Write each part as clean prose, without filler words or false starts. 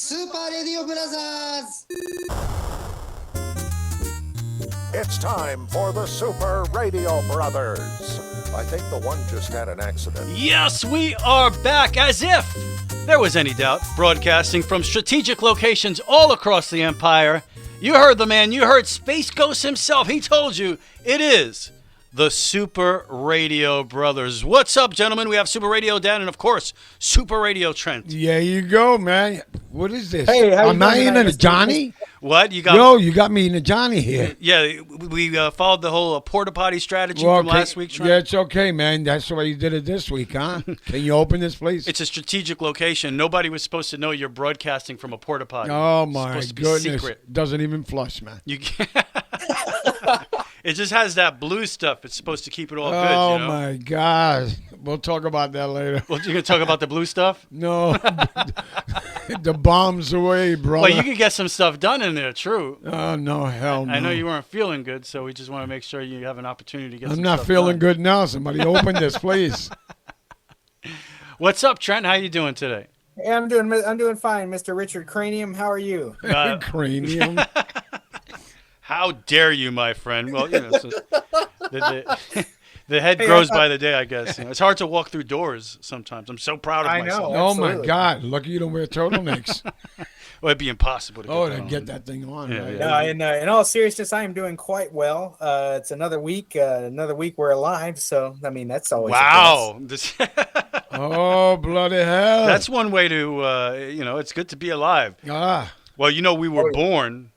Super Radio Brothers! It's time for the Super Radio Brothers. I think the one just had an accident. Yes, we are back, as if there was any doubt. Broadcasting from strategic locations all across the empire. You heard the man, you heard Space Ghost himself. He told you it is the Super Radio Brothers. What's up, gentlemen? We have Super Radio Dan and, of course, Super Radio Trent. There you go, man. What is this? Hey, how you Am I doing in tonight, a Johnny? What? You got? Yo, you got me in a Johnny here. Yeah, we followed the whole porta potty strategy from last week, Trent. Yeah, it's okay, man. That's why you did it this week, huh? Can you open this, please? It's a strategic location. Nobody was supposed to know you're broadcasting from a porta potty. Oh, It's my supposed to be goodness. secret. Doesn't even flush, man. You can't. It just has that blue stuff. It's supposed to keep it all good, Oh, you know? my God. We'll talk about that later. Well, you're going to talk about the blue stuff? No. The bomb's away, brother. Well, you could get some stuff done in there, true. Oh, no, hell no. I know you weren't feeling good, so we just want to make sure you have an opportunity to get some I'm not stuff feeling done. good now. Somebody open this, please. What's up, Trent? How you doing today? Hey, I'm doing fine, Mr. Richard Cranium. How are you? Cranium. How dare you, my friend? Well, you know, the head grows by the day, I guess. You know, it's hard to walk through doors sometimes. I'm so proud of myself. know. Oh, Absolutely. my God. Lucky you don't wear turtlenex. Well, it'd be impossible to get that To on. get that thing on. Yeah, right? yeah. No, in all seriousness, I am doing quite well. It's another week. We're alive. So, I mean, that's always Wow. This- Oh, bloody hell. That's one way to, it's good to be alive. Well, we were born.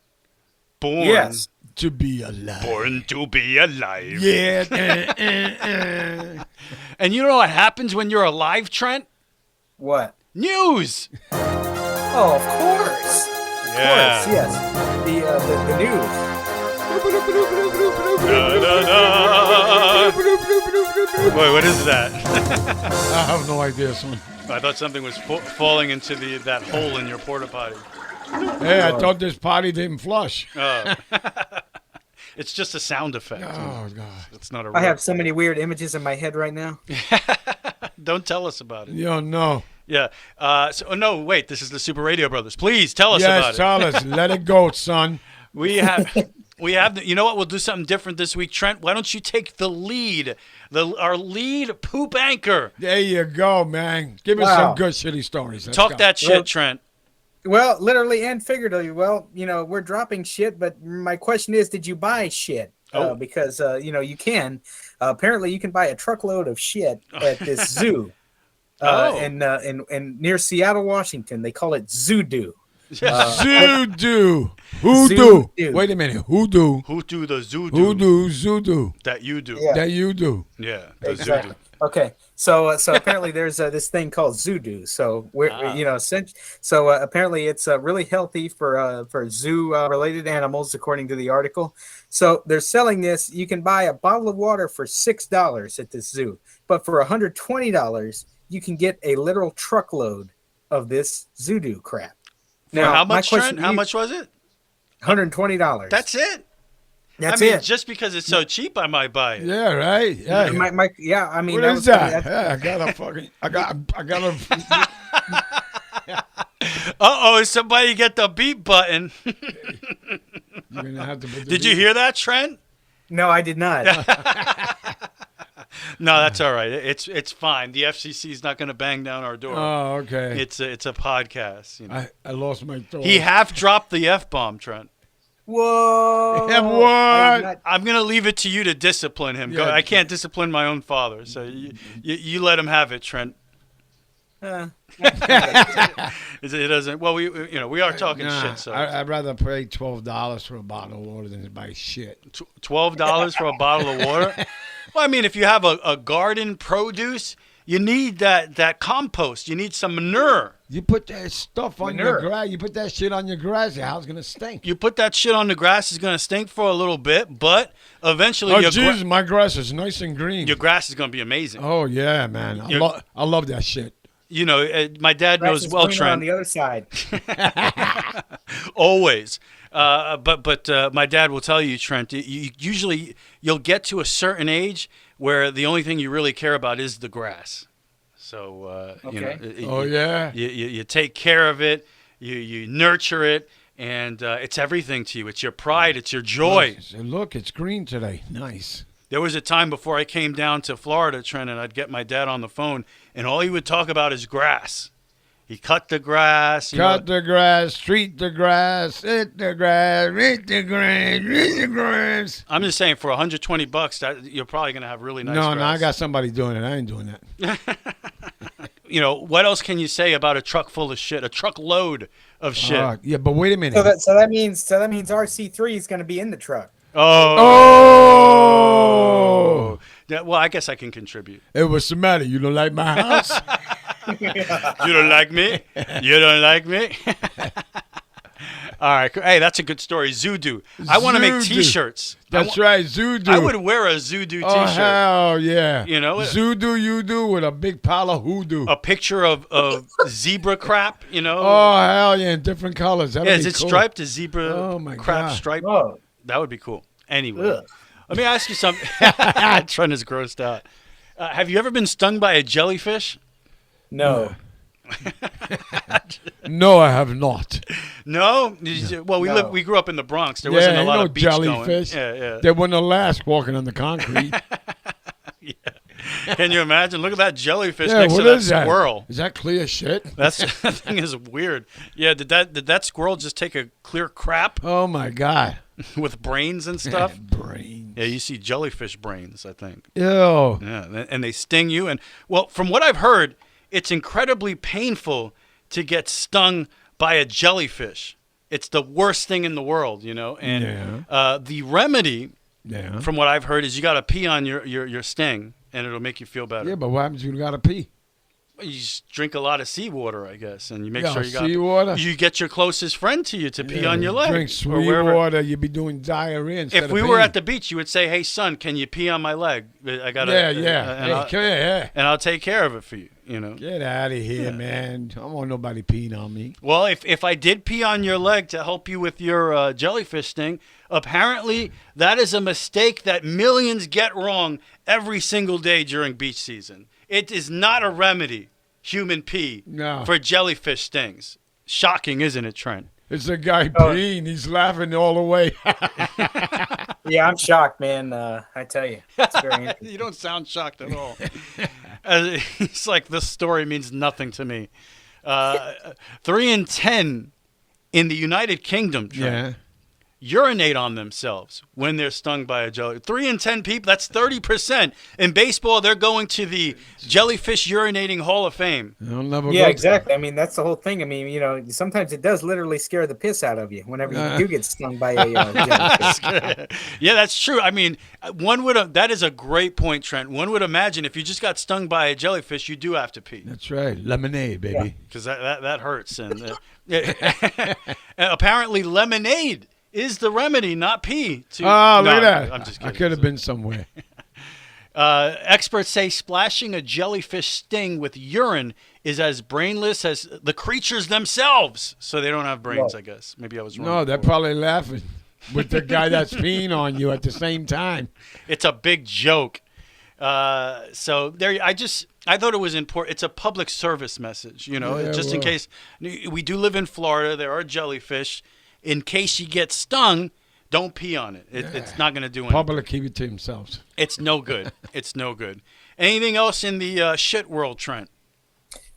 Yes. To be alive. Born to be alive. Yeah. And you know what happens when you're alive, Trent? What? News. Oh, of course. Of course, yes. The news. Wait, what is that? I have no idea, son. I thought something was falling into that hole in your porta potty. Hey, I thought this potty didn't flush. Oh. It's just a sound effect. Oh, God. It's not a I real. have so many weird images in my head right now. Don't tell us about it. Yo, no. Yeah. No, wait. This is the Super Radio Brothers. Please tell us about Yes, it. tell us. Let it go, son. We have. You know what? We'll do something different this week, Trent. Why don't you take the lead? Our lead poop anchor. There you go, man. Give us some good shitty stories. Let's Talk go. that shit, Trent. Well, literally and figuratively. Well, we're dropping shit, but my question is, did you buy shit? Oh. Because, you can. Apparently, you can buy a truckload of shit at this zoo. In near Seattle, Washington. They call it Zoodoo. Zoodoo. Hoodoo. Zoodoo. Wait a minute. Hoodoo. Who do the zoo do? Hoodoo. Zoodoo. That you do. Yeah. That you do. Yeah. The Exactly. zoo Okay, so apparently there's this thing called Zoodoo. So apparently it's really healthy for zoo related animals, according to the article. So they're selling this. You can buy a bottle of water for $6 at this zoo, but for $120 you can get a literal truckload of this Zoodoo crap. Now, how much, my question Trent? How much was it? $120. That's it. That's I mean, it. just because it's so cheap, I might buy it. Yeah, right? Yeah. I mean, What is that? Yeah, I got a. Is somebody get the beep button? You're gonna have to put the Did you hear that, Trent? No, I did not. No, that's all right. It's fine. The FCC is not going to bang down our door. Oh, okay. It's a podcast. I lost my thought. He half dropped the F-bomb, Trent. Whoa! Yeah, what? I'm going to leave it to you to discipline him. Yeah. I can't discipline my own father, so you let him have it, Trent. It doesn't. Well, we are talking shit. So I'd rather pay $12 for a bottle of water than to buy shit. $12 for a bottle of water. Well, I mean, if you have a garden produce, you need that compost. You need some manure. You put that stuff on your grass. You put that shit on your grass. Your house gonna stink. You put that shit on the grass, it's going to stink for a little bit, but eventually my grass is nice and green. your grass is going to be amazing. Oh yeah, man. I love that shit. My dad knows well, Trent. On the other side. Always. But my dad will tell you, Trent, you'll get to a certain age where the only thing you really care about is the grass. So, Okay. you take care of it. you nurture it, and it's everything to you. It's your pride. It's your joy. Look, it's green today. Nice. There was a time before I came down to Florida, Trent, and I'd get my dad on the phone, and all he would talk about is grass. He cut the grass. Cut the grass, treat the grass, eat the grass, eat the grass, eat the grass. I'm just saying, for $120, that you're probably going to have really nice grass. No, I got somebody doing it. I ain't doing that. What else can you say about a truck full of shit? A truckload of shit. Yeah, but wait a minute. So that means RC3 is going to be in the truck. Oh! Yeah, well, I guess I can contribute. Hey, what's the matter? You don't like my house? You don't like me? You don't like me? All right. Hey, that's a good story. Zoodoo. I want to make T-shirts. That's right, Zoodoo. I would wear a Zoodoo T-shirt. Oh, hell yeah. Zoodoo you do with a big pile of hoodoo. A picture of zebra crap, Oh, hell yeah, in different colors. That'd is be it cool. striped? A zebra crap God. stripe? Oh. That would be cool. Anyway, let me ask you something. Trent is grossed out. Have you ever been stung by a jellyfish? No. No, I have not. No? Well, we grew up in the Bronx. There wasn't a lot of beach jellyfish. going. Yeah. They wouldn't last walking on the concrete. Yeah. Can you imagine? Look at that jellyfish Yeah, next to what that is that? squirrel. Is that clear shit? That thing is weird. Yeah, did that squirrel just take a clear crap Oh, my God. with brains and stuff? Brains. Yeah, you see jellyfish brains, I think. Ew. Yeah, and they sting you. And, well, from what I've heard, it's incredibly painful to get stung by a jellyfish. It's the worst thing in the world, And the remedy, from what I've heard, is you got to pee on your sting, and it'll make you feel better. Yeah, but what happens if you got to pee? You just drink a lot of seawater, I guess, and you make Yeah, sure you got seawater? You get your closest friend to you to pee on your leg. Drink or sweet wherever. water. You'd be doing diarrhea instead If of we were peeing. at the beach, you would say, "Hey, son, can you pee on my leg? I got And I'll take care of it for you." Get out of here, man. I don't want nobody peeing on me. Well, if I did pee on your leg to help you with your jellyfish sting, apparently that is a mistake that millions get wrong every single day during beach season. It is not a remedy, human pee, for jellyfish stings. Shocking, isn't it, Trent? It's a guy peeing. He's laughing all the way. Yeah, I'm shocked, man. I tell you. It's very interesting. You don't sound shocked at all. It's like this story means nothing to me. 3 in 10 in the United Kingdom, Trent, urinate on themselves when they're stung by a jellyfish. 3 in 10 people, that's 30%. In baseball, they're going to the Jellyfish Urinating Hall of Fame. Yeah, exactly. I mean, that's the whole thing. I mean, sometimes it does literally scare the piss out of you whenever you do get stung by a jellyfish. Yeah, that's true. I mean, that is a great point, Trent. One would imagine if you just got stung by a jellyfish, you do have to pee. That's right. Lemonade, baby. Because that hurts. And apparently lemonade is the remedy, not pee. Look at that. I'm just kidding. I could have been somewhere. Experts say splashing a jellyfish sting with urine is as brainless as the creatures themselves. So they don't have brains, I guess. Maybe I was wrong. No, they're probably laughing with the guy that's peeing on you at the same time. It's a big joke. So there, I thought it was important. It's a public service message, in case we do live in Florida. There are jellyfish. In case you get stung, don't pee on it. It's not going to do anything. Public keep it to themselves. It's no good. It's no good. Anything else in the shit world, Trent?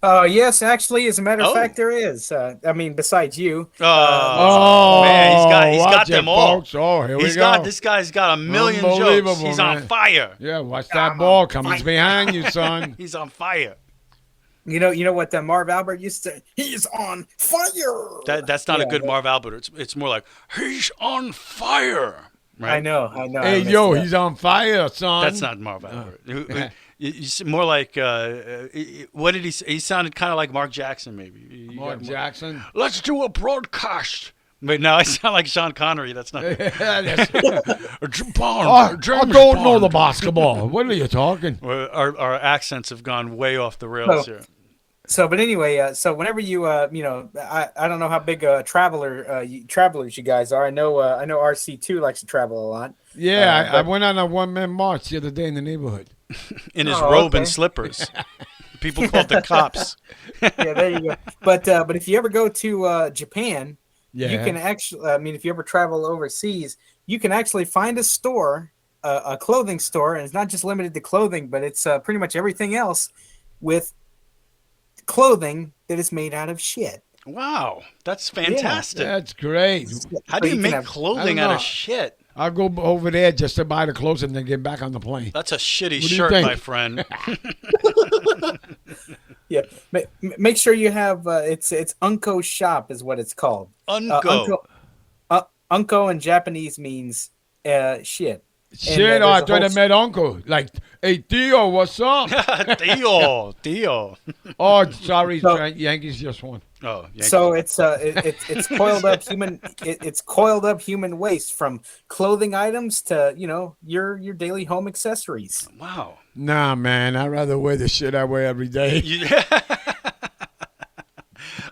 Yes, actually, as a matter of fact, there is. I mean, besides you. Man, he's got them all. Folks. Oh, here we go. This guy's got a million jokes. He's on fire. Yeah, watch that ball coming behind you, son. He's on fire. You know what Marv Albert used to say? He's on fire. That's not a good Marv Albert. It's more like, he's on fire. Right? I know. Hey, yo, he's on fire, son. That's not Marv Albert. More like, what did he say? He sounded kind of like Mark Jackson, maybe. Mark Jackson? Let's do a broadcast. Wait, now I sound like Sean Connery. That's not. I Bond, don't know the basketball. What are you talking? Our accents have gone way off the rails here. So, but anyway, so whenever you, I don't know how big travelers you guys are. I know RC2 likes to travel a lot. Yeah, I went on a one-man march the other day in the neighborhood. In his robe and slippers. People call it the cops. Yeah, there you go. But if you ever go to Japan, Yeah. you can actually. I mean, if you ever travel overseas, you can actually find a store, a clothing store, and it's not just limited to clothing, but it's pretty much everything else with clothing that is made out of shit. Wow, that's fantastic. That's great. How do you can make have- clothing I don't out know. of shit? I'll go over there just to buy the clothes and then get back on the plane. That's a shitty What do you shirt, think? my friend. Yeah, make sure you have it's Unko shop is what it's called. Unko. Unko in Japanese means shit. Shit, there's I a thought I whole- met Uncle. Like, hey, Theo, what's up? Theo. Oh, sorry, So- Trent, Yankees just won. Oh, Yankees. So it's coiled up human it's coiled up human waste from clothing items to your daily home accessories. Wow. Nah, man, I'd rather wear the shit I wear every day.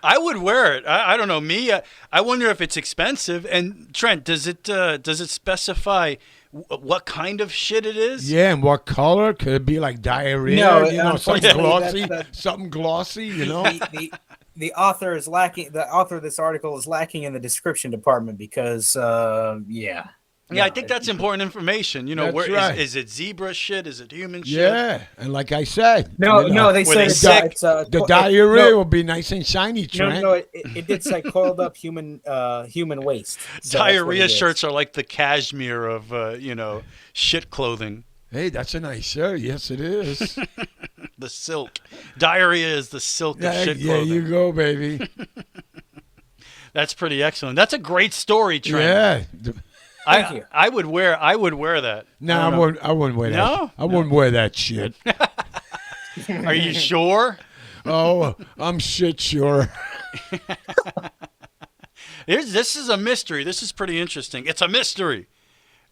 I would wear it. I don't know. Me, I wonder if it's expensive. And Trent, does it specify what kind of shit it is? Yeah, and what color? Could it be like diarrhea? No, something unfortunately, glossy, that's something glossy, The author is lacking. The author of this article is lacking in the description department because Yeah, I think that's important information. That's where right. is it zebra shit? Is it human shit? Yeah, and like I said, no. Were They said they it's, sick? it's the diarrhea will be nice and shiny, Trent. No, it did say coiled up human waste. So that's what Diarrhea it is. shirts are like the cashmere of shit clothing. Hey, that's a nice shirt. Yes, it is. The silk. Diarrhea is the silk of shit yeah, clothing. you go, baby. That's pretty excellent. That's a great story, Trent. Yeah. Thank you. I would wear that. No, I I don't wouldn't wear that. No? I wouldn't wear that shit. know. Are you sure? Oh, I'm shit sure. This is a mystery. This is pretty interesting. It's a mystery.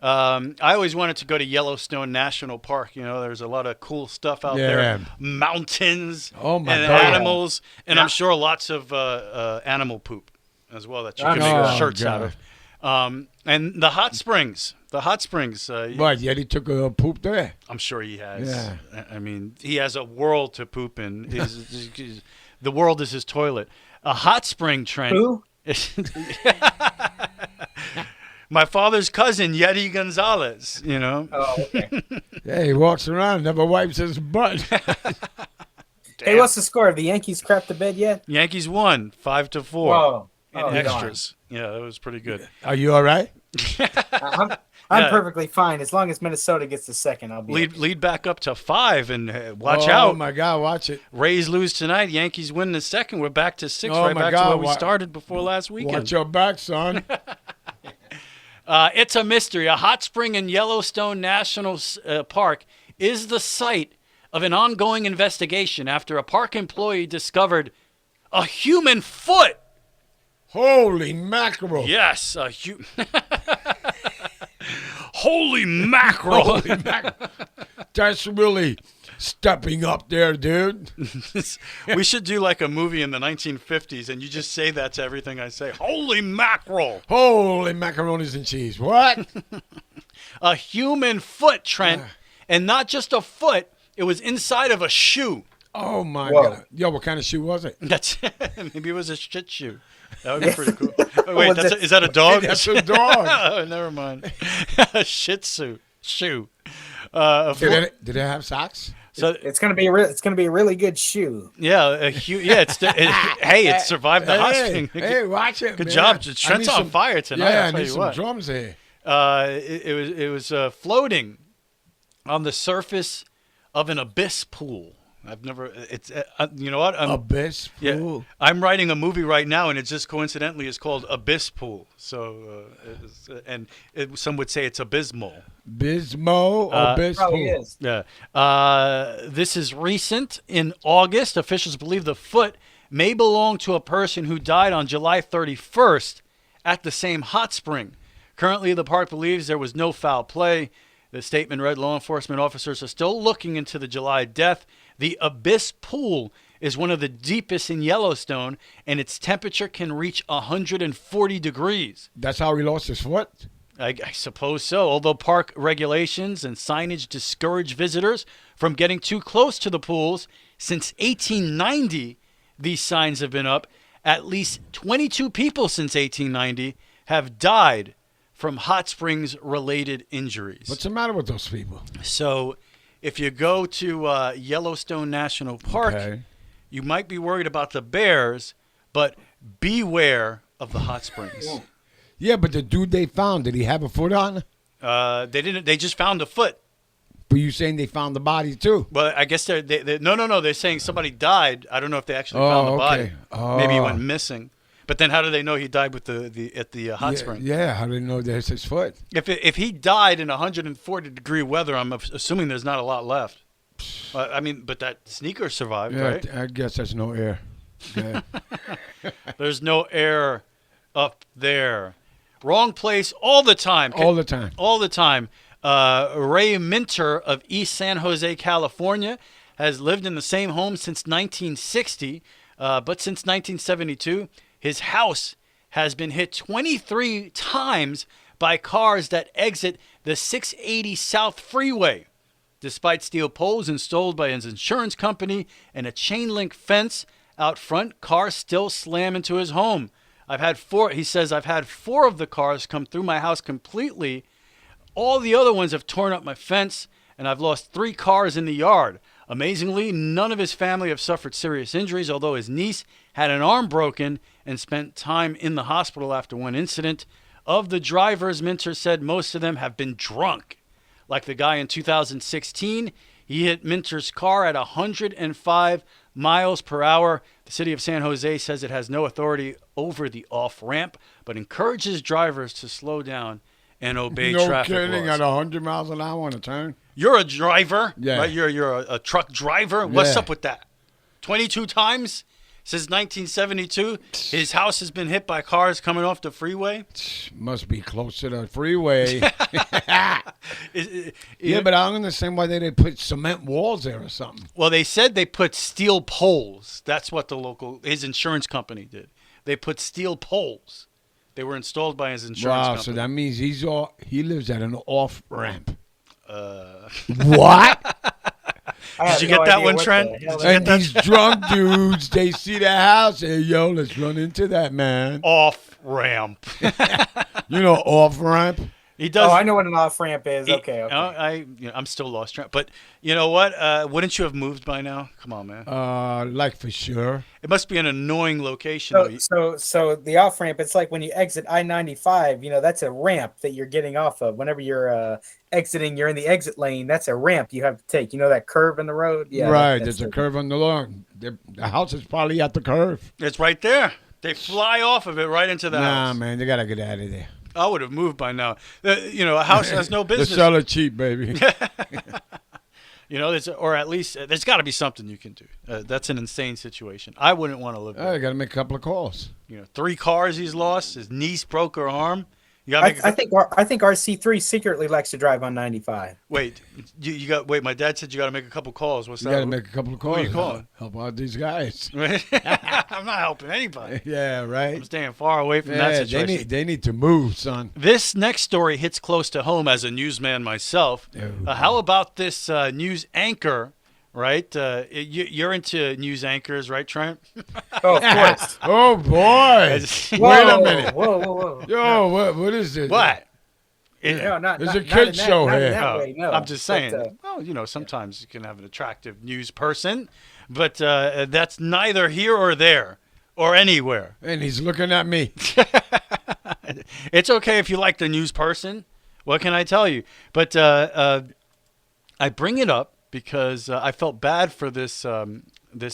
I always wanted to go to Yellowstone National Park. There's a lot of cool stuff out Yeah. there. Mountains Oh, my and God. animals. And I'm sure lots of animal poop as well that you can Oh, make shirts God. out of. And the hot springs. But yet he took a poop there. I'm sure he has. Yeah. I mean, he has a world to poop in. The world is his toilet. A hot spring, Trent. Who? My father's cousin, Yeti Gonzalez, Oh, okay. Yeah, he walks around, never wipes his butt. Hey, what's the score? Have the Yankees crapped the bed yet? Yankees won 5-4 Whoa. in Oh, extras. Yeah, that was pretty good. Are you all right? I'm Yeah. perfectly fine. As long as Minnesota gets the second, I'll be okay. Lead back up to 5 and watch Oh, out. my God, watch it. Rays lose tonight. Yankees win the second. We're back to 6, Oh, right my back to God, where we wa- started before last weekend. Watch your back, son. It's a mystery. A hot spring in Yellowstone National Park is the site of an ongoing investigation after a park employee discovered a human foot. Holy mackerel. Yes, Holy mackerel. Holy mackerel. That's really stepping up there, dude. We should do like a movie in the 1950s and you just say that to everything I say. Holy mackerel. Holy macaronis and cheese. What? A human foot, Trent. And not just a foot, it was inside of a shoe. Oh, my Whoa. God. Yo, what kind of shoe was it? That's maybe it was a shit shoe. That would be pretty cool. Oh, wait, Was is that a dog? That's a dog. Oh, never mind. A shih tzu shoe. Did it have socks? So It's gonna be a really good shoe. yeah, hey, it survived the hot spring. Hey, watch it. Good man. job. I Trent's need on some- fire tonight. Yeah, I'll I tell need you some what. drums here. It was floating on the surface of an abyss pool. I've never. It's you know what? Abyss Yeah, pool. I'm writing a movie right now, and it just coincidentally is called Abyss Pool. So, some would say it's abysmal. Bismo Abyss Probably pool. is. Yeah. This is recent. In August, officials believe the foot may belong to a person who died on July 31st at the same hot spring. Currently, the park believes there was no foul play. The statement read, law enforcement officers are still looking into the July death. The Abyss Pool is one of the deepest in Yellowstone, and its temperature can reach 140 degrees. That's how he lost his foot? I suppose so. Although park regulations and signage discourage visitors from getting too close to the pools, since 1890, these signs have been up. At least 22 people since 1890 have died from hot springs-related injuries. What's the matter with those people? So if you go to Yellowstone National Park, you might be worried about the bears, but beware of the hot springs. Yeah, but the dude they found, did he have a foot on? They didn't. They just found a foot. But you saying they found the body too? Well, I guess they no. They're saying somebody died. I don't know if they actually found the body. Maybe he went missing. But then how do they know he died with the hot spring? Yeah, how do they know that's his foot? If he died in 140-degree weather, I'm assuming there's not a lot left. I mean, but that sneaker survived, right? I guess there's no air. Yeah. There's no air up there. Wrong place all the time. All the time. All the time. Ray Minter of East San Jose, California, has lived in the same home since 1960, but since 1972, his house has been hit 23 times by cars that exit the 680 South Freeway. Despite steel poles installed by his insurance company and a chain link fence out front, cars still slam into his home. He says, I've had 4 of the cars come through my house completely. All the other ones have torn up my fence, and I've lost 3 cars in the yard. Amazingly, none of his family have suffered serious injuries, although his niece had an arm broken and spent time in the hospital after one incident. Of the drivers, Minter said most of them have been drunk. Like the guy in 2016, he hit Minter's car at 105 miles per hour. The city of San Jose says it has no authority over the off-ramp, but encourages drivers to slow down and obey traffic laws. No kidding, at 100 miles an hour on a turn? You're a driver, yeah. Right? You're a truck driver. What's up with that? 22 times since 1972, his house has been hit by cars coming off the freeway. Must be close to the freeway. Yeah, but I don't understand why they put cement walls there or something. Well, they said they put steel poles. That's what his insurance company did. They put steel poles. They were installed by his insurance company. So that means he lives at an off-ramp. What? Did you get that one, Trent? And these drunk dudes, they see the house. Hey, yo, let's run into that, man. Off-ramp. You know off-ramp? He does. Oh, I know what an off-ramp is. Okay. I'm still lost, Trent. But you know what? Wouldn't you have moved by now? Come on, man. Like for sure. It must be an annoying location. So the off-ramp, it's like when you exit I-95, that's a ramp that you're getting off of. Whenever you're exiting, you're in the exit lane. That's a ramp you have to take. You know that curve in the road? Yeah. Right. There's a curve on the lawn. The house is probably at the curve. It's right there. They fly off of it right into the house. Nah, man, they got to get out of there. I would have moved by now. A house has no business. The seller cheap, baby. Or at least there's got to be something you can do. That's an insane situation. I wouldn't want to live there. I got to make a couple of calls. 3 cars he's lost. His niece broke her arm. I think our C3 secretly likes to drive on 95. Wait, my dad said you got to make a couple calls. What's that? You got to make a couple of calls. Who are you calling? Help out these guys. I'm not helping anybody. Yeah, right. I'm staying far away from that situation. They need to move, son. This next story hits close to home as a newsman myself. How about this news anchor? Right, you're into news anchors, right, Trent? Oh, of course. Oh boy! Wait a minute. Whoa! Yo, what is this? What? There's a kids show here. I'm just saying. Sometimes you can have an attractive news person, but that's neither here or there or anywhere. And he's looking at me. It's okay if you like the news person. What can I tell you? But I bring it up because I felt bad for this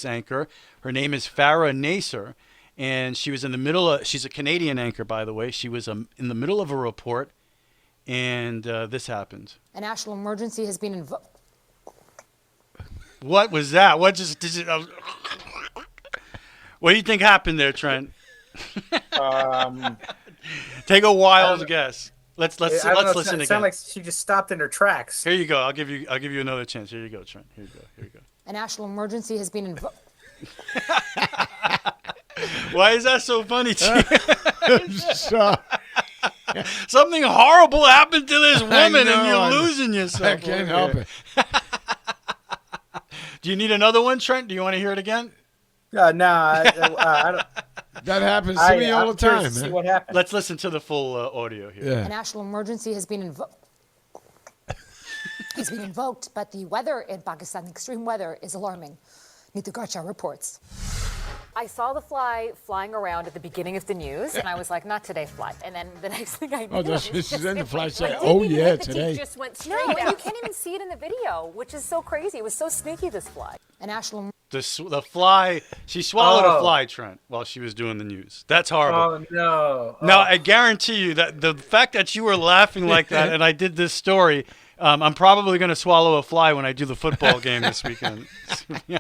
anchor. Her name is Farah Nasser, and she was in the middle of. She's a Canadian anchor, by the way. She was in the middle of a report, and this happened. A national emergency has been invoked. What was that? What just did you? What do you think happened there, Trent? Take a wild guess. Let's listen again. It sounded like she just stopped in her tracks. Here you go. I'll give you another chance. Here you go, Trent. Here you go. A national emergency has been invoked. Why is that so funny to you? Something horrible happened to this woman, and you're know. losing yourself. I can't help it. Do you need another one, Trent? Do you want to hear it again? No, I don't. That happens to me all the I'm curious time, to see man. what happened. Let's listen to the full audio here. Yeah. A national emergency has been invoked, but the weather in Pakistan, extreme weather, is alarming. Neither Garcha reports. I saw the fly flying around at the beginning of the news, and I was like, not today, fly. And then the next thing I knew, Oh, that's it's she's in the fly like, saying, didn't "Oh even yeah, hit the teeth, today." just went straight down. And you can't even see it in the video, which is so crazy. It was so sneaky, this fly. A national The fly, she swallowed a Oh. fly, Trent, while she was doing the news. That's horrible. Oh no! Now, I guarantee you that the fact that you were laughing like that and I did this story, I'm probably going to swallow a fly when I do the football game this weekend.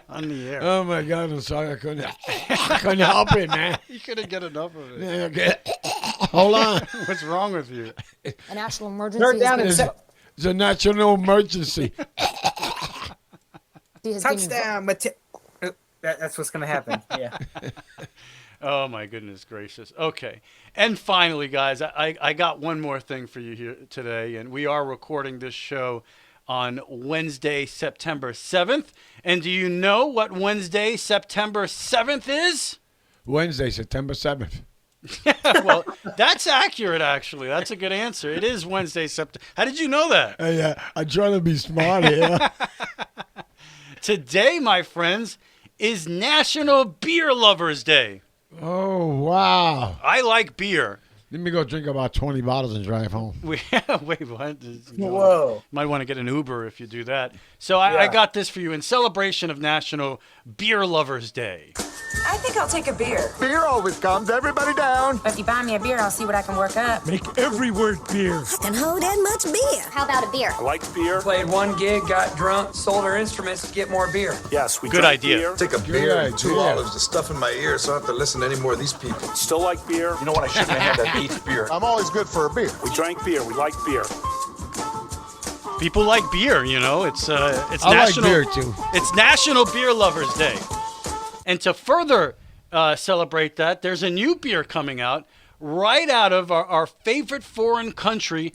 On the air. Oh my God, I'm sorry, I couldn't help it, man. You couldn't get enough of it. Yeah, okay. Hold on. What's wrong with you? A national emergency Third down has and been, set. It's a national emergency. Touchdown, That's what's going to happen. Yeah. Oh, my goodness gracious. Okay. And finally, guys, I got one more thing for you here today, and we are recording this show on Wednesday, September 7th. And do you know what Wednesday, September 7th is? Wednesday, September 7th. Well, that's accurate, actually. That's a good answer. It is Wednesday, September. How did you know that? Yeah, I try to be smart here. Today, my friends, is National Beer Lovers Day. Oh, wow. I like beer. Let me go drink about 20 bottles and drive home. Wait, what? Whoa. Might want to get an Uber if you do that. So I got this for you in celebration of National Beer Lovers Day. I think I'll take a beer. Beer always comes. Everybody down. If you buy me a beer, I'll see what I can work up. Make every word beer. Can hold that much beer. How about a beer? I like beer. Played one gig, got drunk, sold our instruments to get more beer. Yes, we Good drink idea. beer. Take a beer and 2 olives to stuff in my ear so I don't have to listen to any more of these people. Still like beer. You know what? I shouldn't have had that 8th beer. I'm always good for a beer. We drank beer. We like beer. People like beer, you know. It's I National like beer, too. It's National Beer Lovers Day. And to further celebrate that, there's a new beer coming out right out of our favorite foreign country,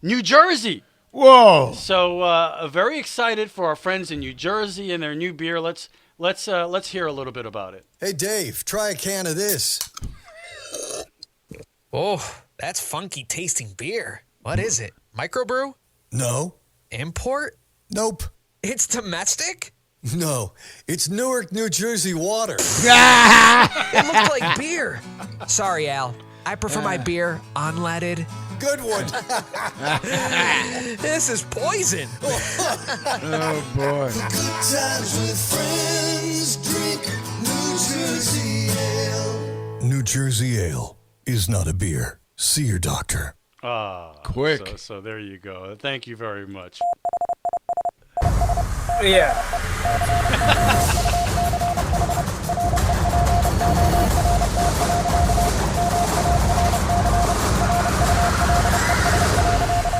New Jersey. Whoa. So very excited for our friends in New Jersey and their new beer. Let's hear a little bit about it. Hey, Dave, try a can of this. Oh, that's funky tasting beer. What is it? Microbrew? No. Import? Nope. It's domestic? No. It's Newark, New Jersey water. It looks like beer. Sorry, Al. I prefer my beer unleaded. Good one. This is poison. Oh, boy. Good times with friends. Drink New Jersey Ale. New Jersey Ale is not a beer. See your doctor. Quick. So there you go. Thank you very much. Yeah.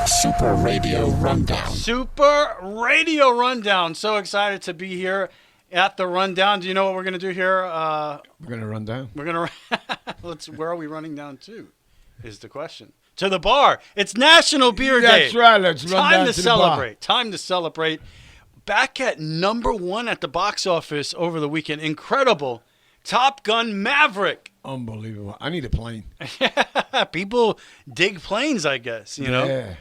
Super Radio Rundown. Super Radio Rundown. So excited to be here at the Rundown. Do you know what we're going to do here? We're going to run down. We're going to... Where are we running down to is the question. To the bar. It's National Beer Day. That's right. Let's run down to the bar. Time to celebrate. Back at #1 at the box office over the weekend. Incredible. Top Gun Maverick. Unbelievable. I need a plane. People dig planes, I guess, you know. Yeah.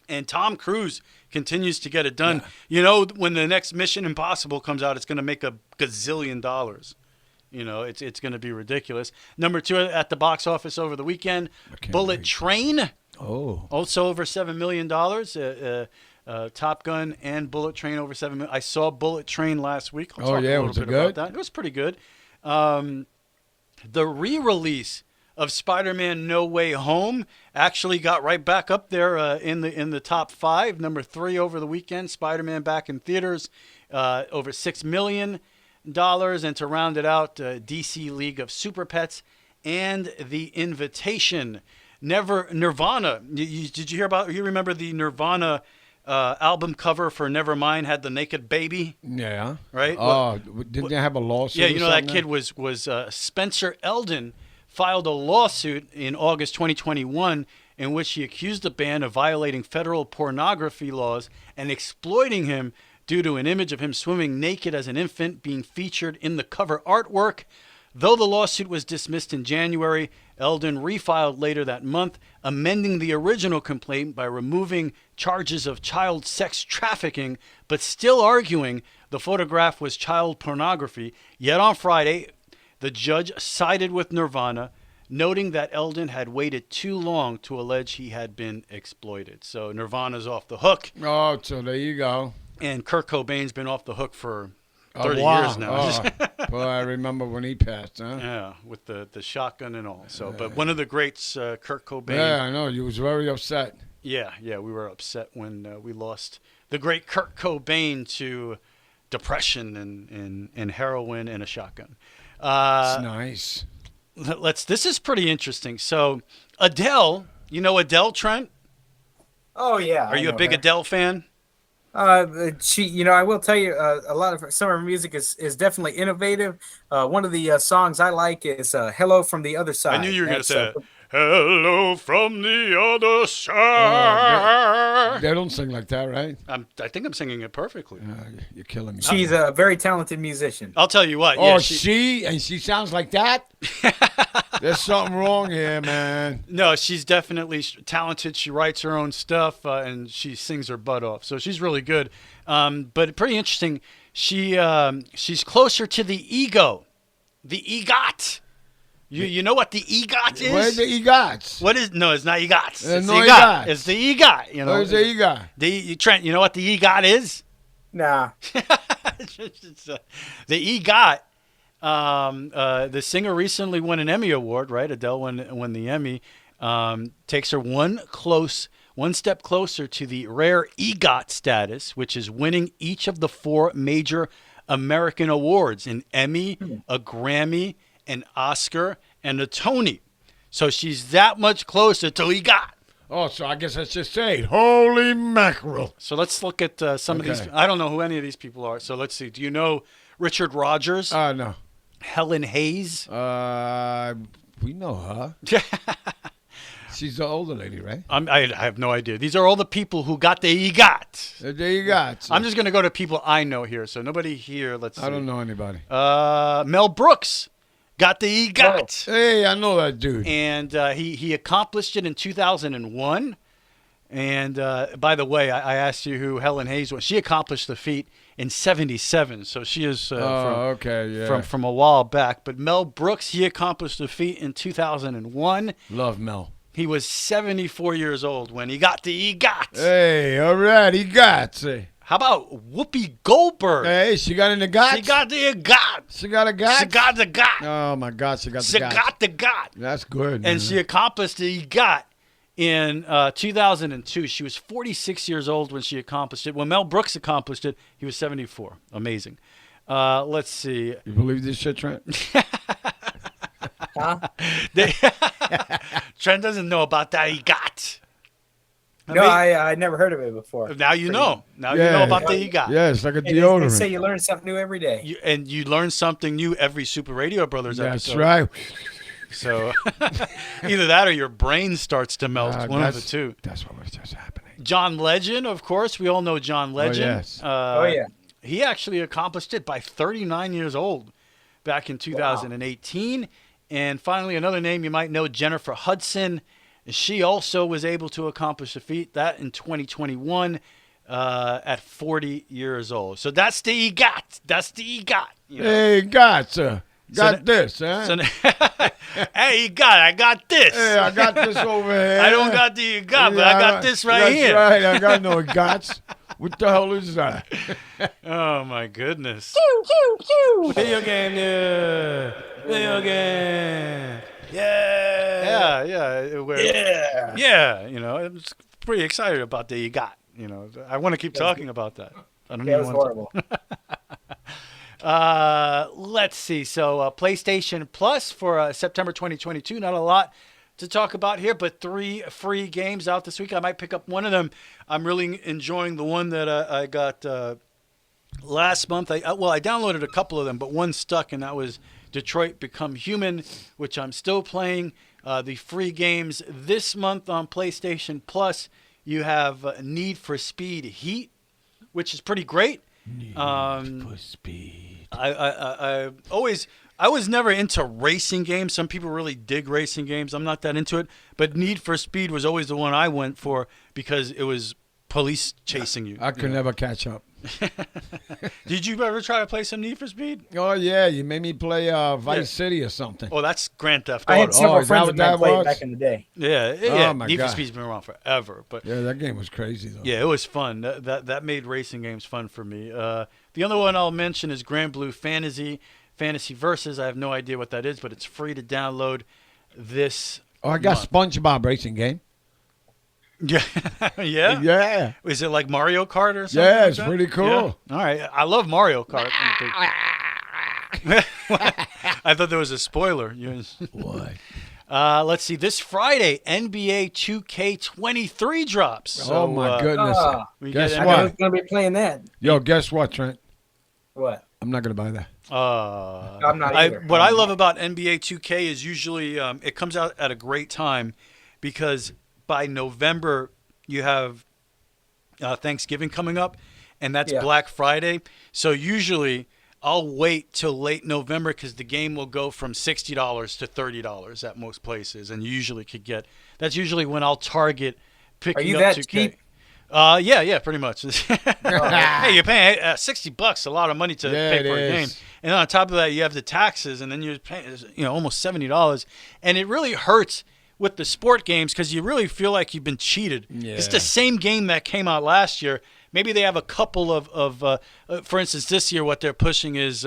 And Tom Cruise continues to get it done. Yeah. You know, when the next Mission Impossible comes out, it's going to make $1 gazillion. You know, it's going to be ridiculous. #2 at the box office over the weekend, Bullet Train. Oh. Also over $7 million. Top Gun and Bullet Train over $7 million. I saw Bullet Train last week. I'll talk a little bit about that. It was pretty good. The re-release of Spider-Man No Way Home actually got right back up there in the top 5. #3 over the weekend. Spider-Man back in theaters, over $6 million. And to round it out, DC League of Super Pets and The Invitation. Nirvana. Did you hear about? You remember the Nirvana album cover for Nevermind had the naked baby? Yeah. Right. Oh, didn't they have a lawsuit? Yeah, you know that kid was Spencer Eldon filed a lawsuit in August 2021, in which he accused the band of violating federal pornography laws and exploiting him due to an image of him swimming naked as an infant being featured in the cover artwork. Though the lawsuit was dismissed in January, Eldon refiled later that month, amending the original complaint by removing charges of child sex trafficking, but still arguing the photograph was child pornography. Yet on Friday, the judge sided with Nirvana, noting that Eldon had waited too long to allege he had been exploited. So Nirvana's off the hook. Oh, so there you go. And Kurt Cobain's been off the hook for 30 wow. years now. Oh. Boy, I remember when he passed, huh? Yeah, with the shotgun and all. So, but one of the greats, Kurt Cobain. Yeah, I know. You was very upset. Yeah, we were upset when we lost the great Kurt Cobain to depression and heroin and a shotgun. It's nice. This is pretty interesting. So, Adele, you know Adele, Trent? Oh yeah. Are you a big Adele fan? She, I will tell you, a lot of some of her music is definitely innovative. One of the songs I like is "Hello from the Other Side." I knew you were going to say that. Hello from the other side. They don't sing like that, right? I think I'm singing it perfectly. You're killing me. She's a very talented musician. I'll tell you what. Oh, Yeah, she sounds like that? There's something wrong here, man. No, she's definitely talented. She writes her own stuff, and she sings her butt off. So she's really good. But pretty interesting. She's closer to the EGOT. You know what the EGOT is? Where's the EGOTs? What is? No, it's not EGOTs. It's no the EGOT. EGOTs. It's the EGOT. Where's the EGOT? Trent, you know what the EGOT is? Nah. The EGOT. The singer recently won an Emmy Award, right? Adele won the Emmy. Takes her one step closer to the rare EGOT status, which is winning each of the 4 major American awards: an Emmy, a Grammy, an Oscar, and a Tony. So she's that much closer to EGOT. Oh, so I guess that's just saying, holy mackerel. So let's look at some of these. I don't know who any of these people are. So let's see. Do you know Richard Rogers? No. Helen Hayes? We know her. She's the older lady, right? I have no idea. These are all the people who got the EGOT. The EGOT. I'm just going to go to people I know here. So nobody here. Let's see. I don't know anybody. Mel Brooks got the EGOT. Oh. Hey, I know that dude. And he accomplished it in 2001. And by the way, I asked you who Helen Hayes was. She accomplished the feat in 77. So she is from a while back. But Mel Brooks, he accomplished the feat in 2001. Love Mel. He was 74 years old when he got the EGOT. Hey, all right, EGOT. How about Whoopi Goldberg? Hey, she got an EGOT? She got the EGOT. She got a GOT? She got the GOT. Oh, my God, she got the She GOT. got the GOT. That's good. And man. she accomplished the EGOT in 2002. She was 46 years old when she accomplished it. When Mel Brooks accomplished it, he was 74. Amazing. Let's see. You believe this shit, Trent? Huh? Trent doesn't know about that EGOT. No, I never heard of it before. Now you know. Now you know about the EGOT. Yeah, it's like a They deodorant. say you learn something new every day. And you learn something new every Super Radio Brothers episode. That's right. So either that or your brain starts to melt. One of the two. That's what was just happening. John Legend, of course. We all know John Legend. yes. Yeah. He actually accomplished it by 39 years old back in 2018. Wow. And finally, another name you might know, Jennifer Hudson. She also was able to accomplish the feat, that in 2021 at 40 years old. So that's the EGOT. That's the EGOT. You know? Hey, got this, huh? So, hey, EGOT, I got this. Hey, I got this over here. I don't got the EGOT, but I got this right here. That's right. I got no EGOTs. What the hell is that? Oh, my goodness. Choo, choo, choo. Video game news. Video game. Yeah. Yeah. You know, I'm pretty excited about the EGOT. You know, I want to keep talking about that. I don't That was horrible. Let's see. So PlayStation Plus for September 2022. Not a lot to talk about here, but 3 free games out this week. I might pick up one of them. I'm really enjoying the one that I got last month. I downloaded a couple of them, but one stuck, and that was Detroit Become Human, which I'm still playing. The free games this month on PlayStation Plus, you have Need for Speed Heat, which is pretty great. Need for Speed. I was never into racing games. Some people really dig racing games. I'm not that into it. But Need for Speed was always the one I went for because it was police chasing you. I could never catch up. Did you ever try to play some Need for Speed? Oh, yeah. You made me play Vice City or something. Oh, that's Grand Theft Auto. I had several is that friends what of mine that play it was? back in the day. Yeah. Oh, my Need God. for Speed's been around forever. But Yeah, that game was crazy, though. yeah, it was fun. That made racing games fun for me. The other one I'll mention is Grand Blue Fantasy Versus. I have no idea what that is, but it's free to download this Oh, I got month. SpongeBob racing game. Yeah. Yeah? Yeah. Is it like Mario Kart or something? Yeah, like it's that? pretty cool. Yeah. All right. I love Mario Kart. I thought there was a spoiler. Why? Let's see. This Friday, NBA 2K23 drops. So, Oh, my goodness. we Guess get I what? was going to be playing that. Yo, guess what, Trent? What? I'm not going to buy that. I'm not either. What I love about NBA 2K is usually it comes out at a great time because by November you have Thanksgiving coming up, and that's Black Friday. So usually I'll wait till late November because the game will go from $60 to $30 at most places, and you usually could get. That's usually when I'll target picking Are you up that 2K. cheap? Yeah, pretty much. Hey, you're paying $60, a lot of money to pay for a game, and on top of that, you have the taxes, and then you're paying, almost $70, and it really hurts with the sport games because you really feel like you've been cheated. Yeah. It's the same game that came out last year. Maybe they have a couple of for instance, this year what they're pushing is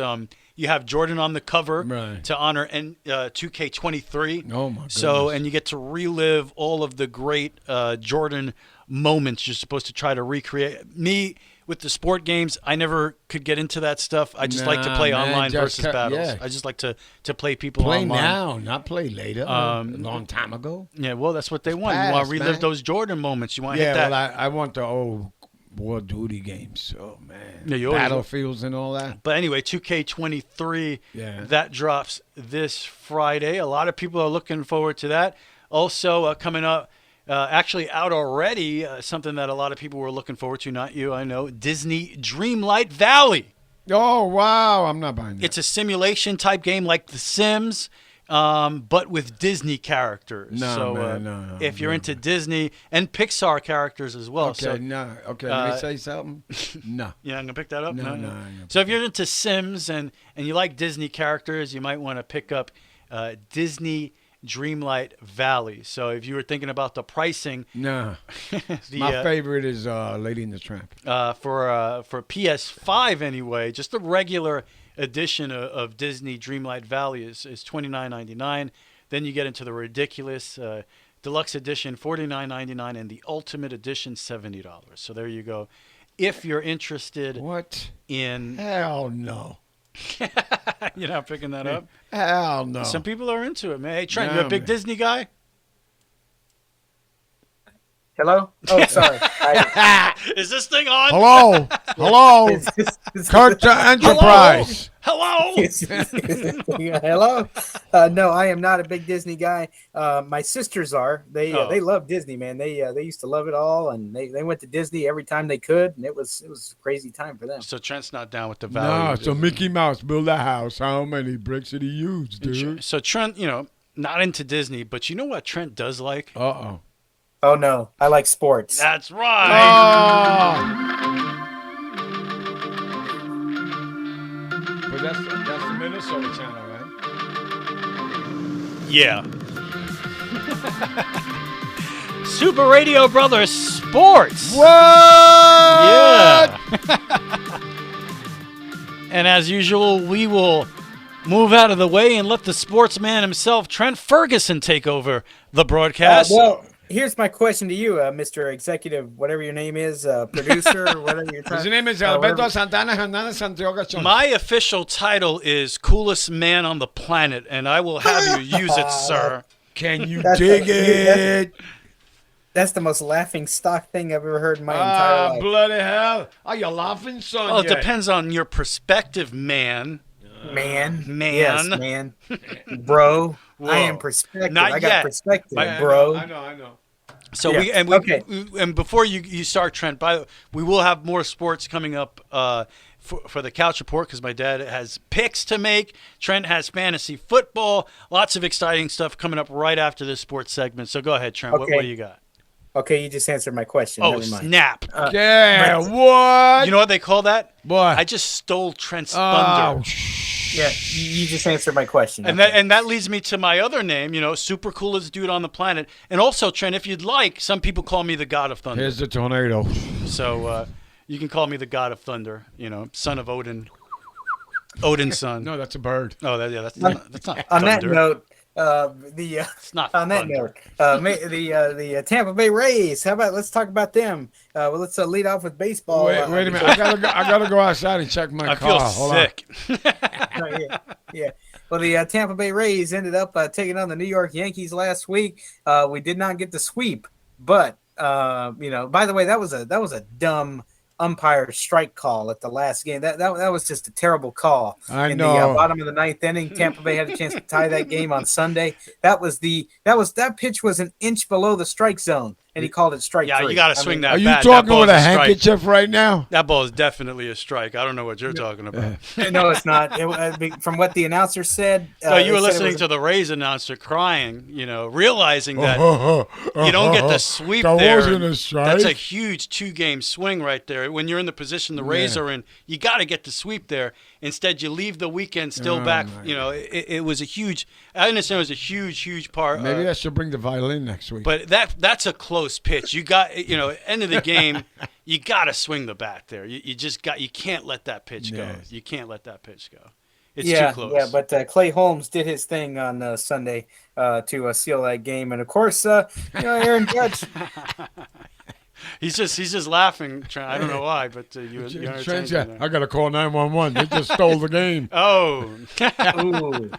you have Jordan on the cover to honor 2K23. Oh, my goodness. So, and you get to relive all of the great Jordan moments you're supposed to try to recreate. Me, with the sport games, I never could get into that stuff. I just like to play online versus battles. Yeah. I just like to play people Play online. now, not play later. A long time ago. Yeah, well, that's what they want. Fast, you want to relive man. those Jordan moments. You want to hit Yeah, that. well, I want the old War of Duty games. Oh, man. Yeah, you always- Battlefields and all that. But anyway, 2K23, Yeah. that drops this Friday. A lot of people are looking forward to that. Also coming up, actually out already, something that a lot of people were looking forward to, not you, I know, Disney Dreamlight Valley. Oh, wow. I'm not buying that. It's a simulation type game like The Sims, but with Disney characters. No, so man, no, if you're into Disney and Pixar characters as well. Okay, so, no. Okay, let me say something. No. Yeah, I'm going to pick that up? No. So if you're into Sims and you like Disney characters, you might want to pick up Disney Dreamlight Valley. So if you were thinking about the pricing, No. My favorite is Lady and the Tramp. for PS5 anyway, just the regular edition of Disney Dreamlight Valley is $29.99. Then you get into the ridiculous deluxe edition $49.99 and the ultimate edition $70. So there you go. If you're interested in Hell no. You're not picking that up? Hell no. Some people are into it, man. Hey, Trent, No, you a big man. Disney guy? Hello? Oh, sorry. Is this thing on? Hello? Hello? Kirk to Enterprise. Hello? Hello? No, I am not a big Disney guy. My sisters are. They love Disney, man. They used to love it all, and they went to Disney every time they could, and it was a crazy time for them. So Trent's not down with the value. No, of so Disney. Mickey Mouse built a house. How many bricks did he use, dude? So Trent, not into Disney, but you know what Trent does like? Uh-oh. Oh, no. I like sports. That's right. But that's the Minnesota channel, right? Yeah. Super Radio Brothers Sports. What? Yeah. And as usual, we will move out of the way and let the sportsman himself, Trent Ferguson, take over the broadcast. Well, here's my question to you, Mr. Executive, whatever your name is, producer, or whatever you're trying. His name is Alberto Santana Hernandez Santiago Chon. My official title is Coolest Man on the Planet, and I will have you use it, sir. Can you dig it? That's the most laughing stock thing I've ever heard in my entire life. Bloody hell. Are you laughing, son? Well, it depends on your perspective, man. Man. Man. Yes, man. Bro. Whoa. I am perspective. Not I got yet. perspective, But- bro. I know. So Yeah. and before you start, Trent, we will have more sports coming up for the Couch Report because my dad has picks to make. Trent has fantasy football. Lots of exciting stuff coming up right after this sports segment. So go ahead, Trent. What do you got? Okay, you just answered my question. Oh, Never mind. snap. Yeah, what? You know what they call that? What? I just stole Trent's thunder. Yeah, you just answered my question. And that leads me to my other name, super coolest dude on the planet. And also, Trent, if you'd like, some people call me the God of Thunder. Here's the tornado. So you can call me the God of Thunder, son of Odin. Odin's son. No, that's a bird. Oh, that's not thunder. On that note, it's not on that thunder. note, the Tampa Bay Rays. How about let's talk about them? Well, let's lead off with baseball. Wait a minute. I gotta go outside and check my I car. feel Hold sick. Yeah. Well, the Tampa Bay Rays ended up taking on the New York Yankees last week. We did not get the sweep, but by the way, that was a dumb umpire strike call at the last game. That was just a terrible call. I in know. the bottom of the ninth inning. Tampa Bay had a chance to tie that game on Sunday. That pitch was an inch below the strike zone, and he called it strike 3. You got to swing that. Are you bat. talking That ball's with a strike. handkerchief right now? That ball is definitely a strike. I don't know what you're talking about. No, it's not. From what the announcer said. So you were they said it listening was to the Rays announcer crying, realizing that you don't get the sweep That there. wasn't a strike. That's a huge 2-game swing right there. When you're in the position the Rays are in, you got to get the sweep there. Instead, you leave the weekend still back. It was a huge. I understand it was a huge part. Maybe I should bring the violin next week. But that's a close pitch. You got end of the game. You got to swing the bat there. You can't let that pitch go. You can't let that pitch go. It's too close. Yeah, but Clay Holmes did his thing on Sunday to seal that game, and of course, Aaron Judge. He's just laughing. I don't know why, but you entertained him there. I got to call 911. They just stole the game. Oh, Ooh.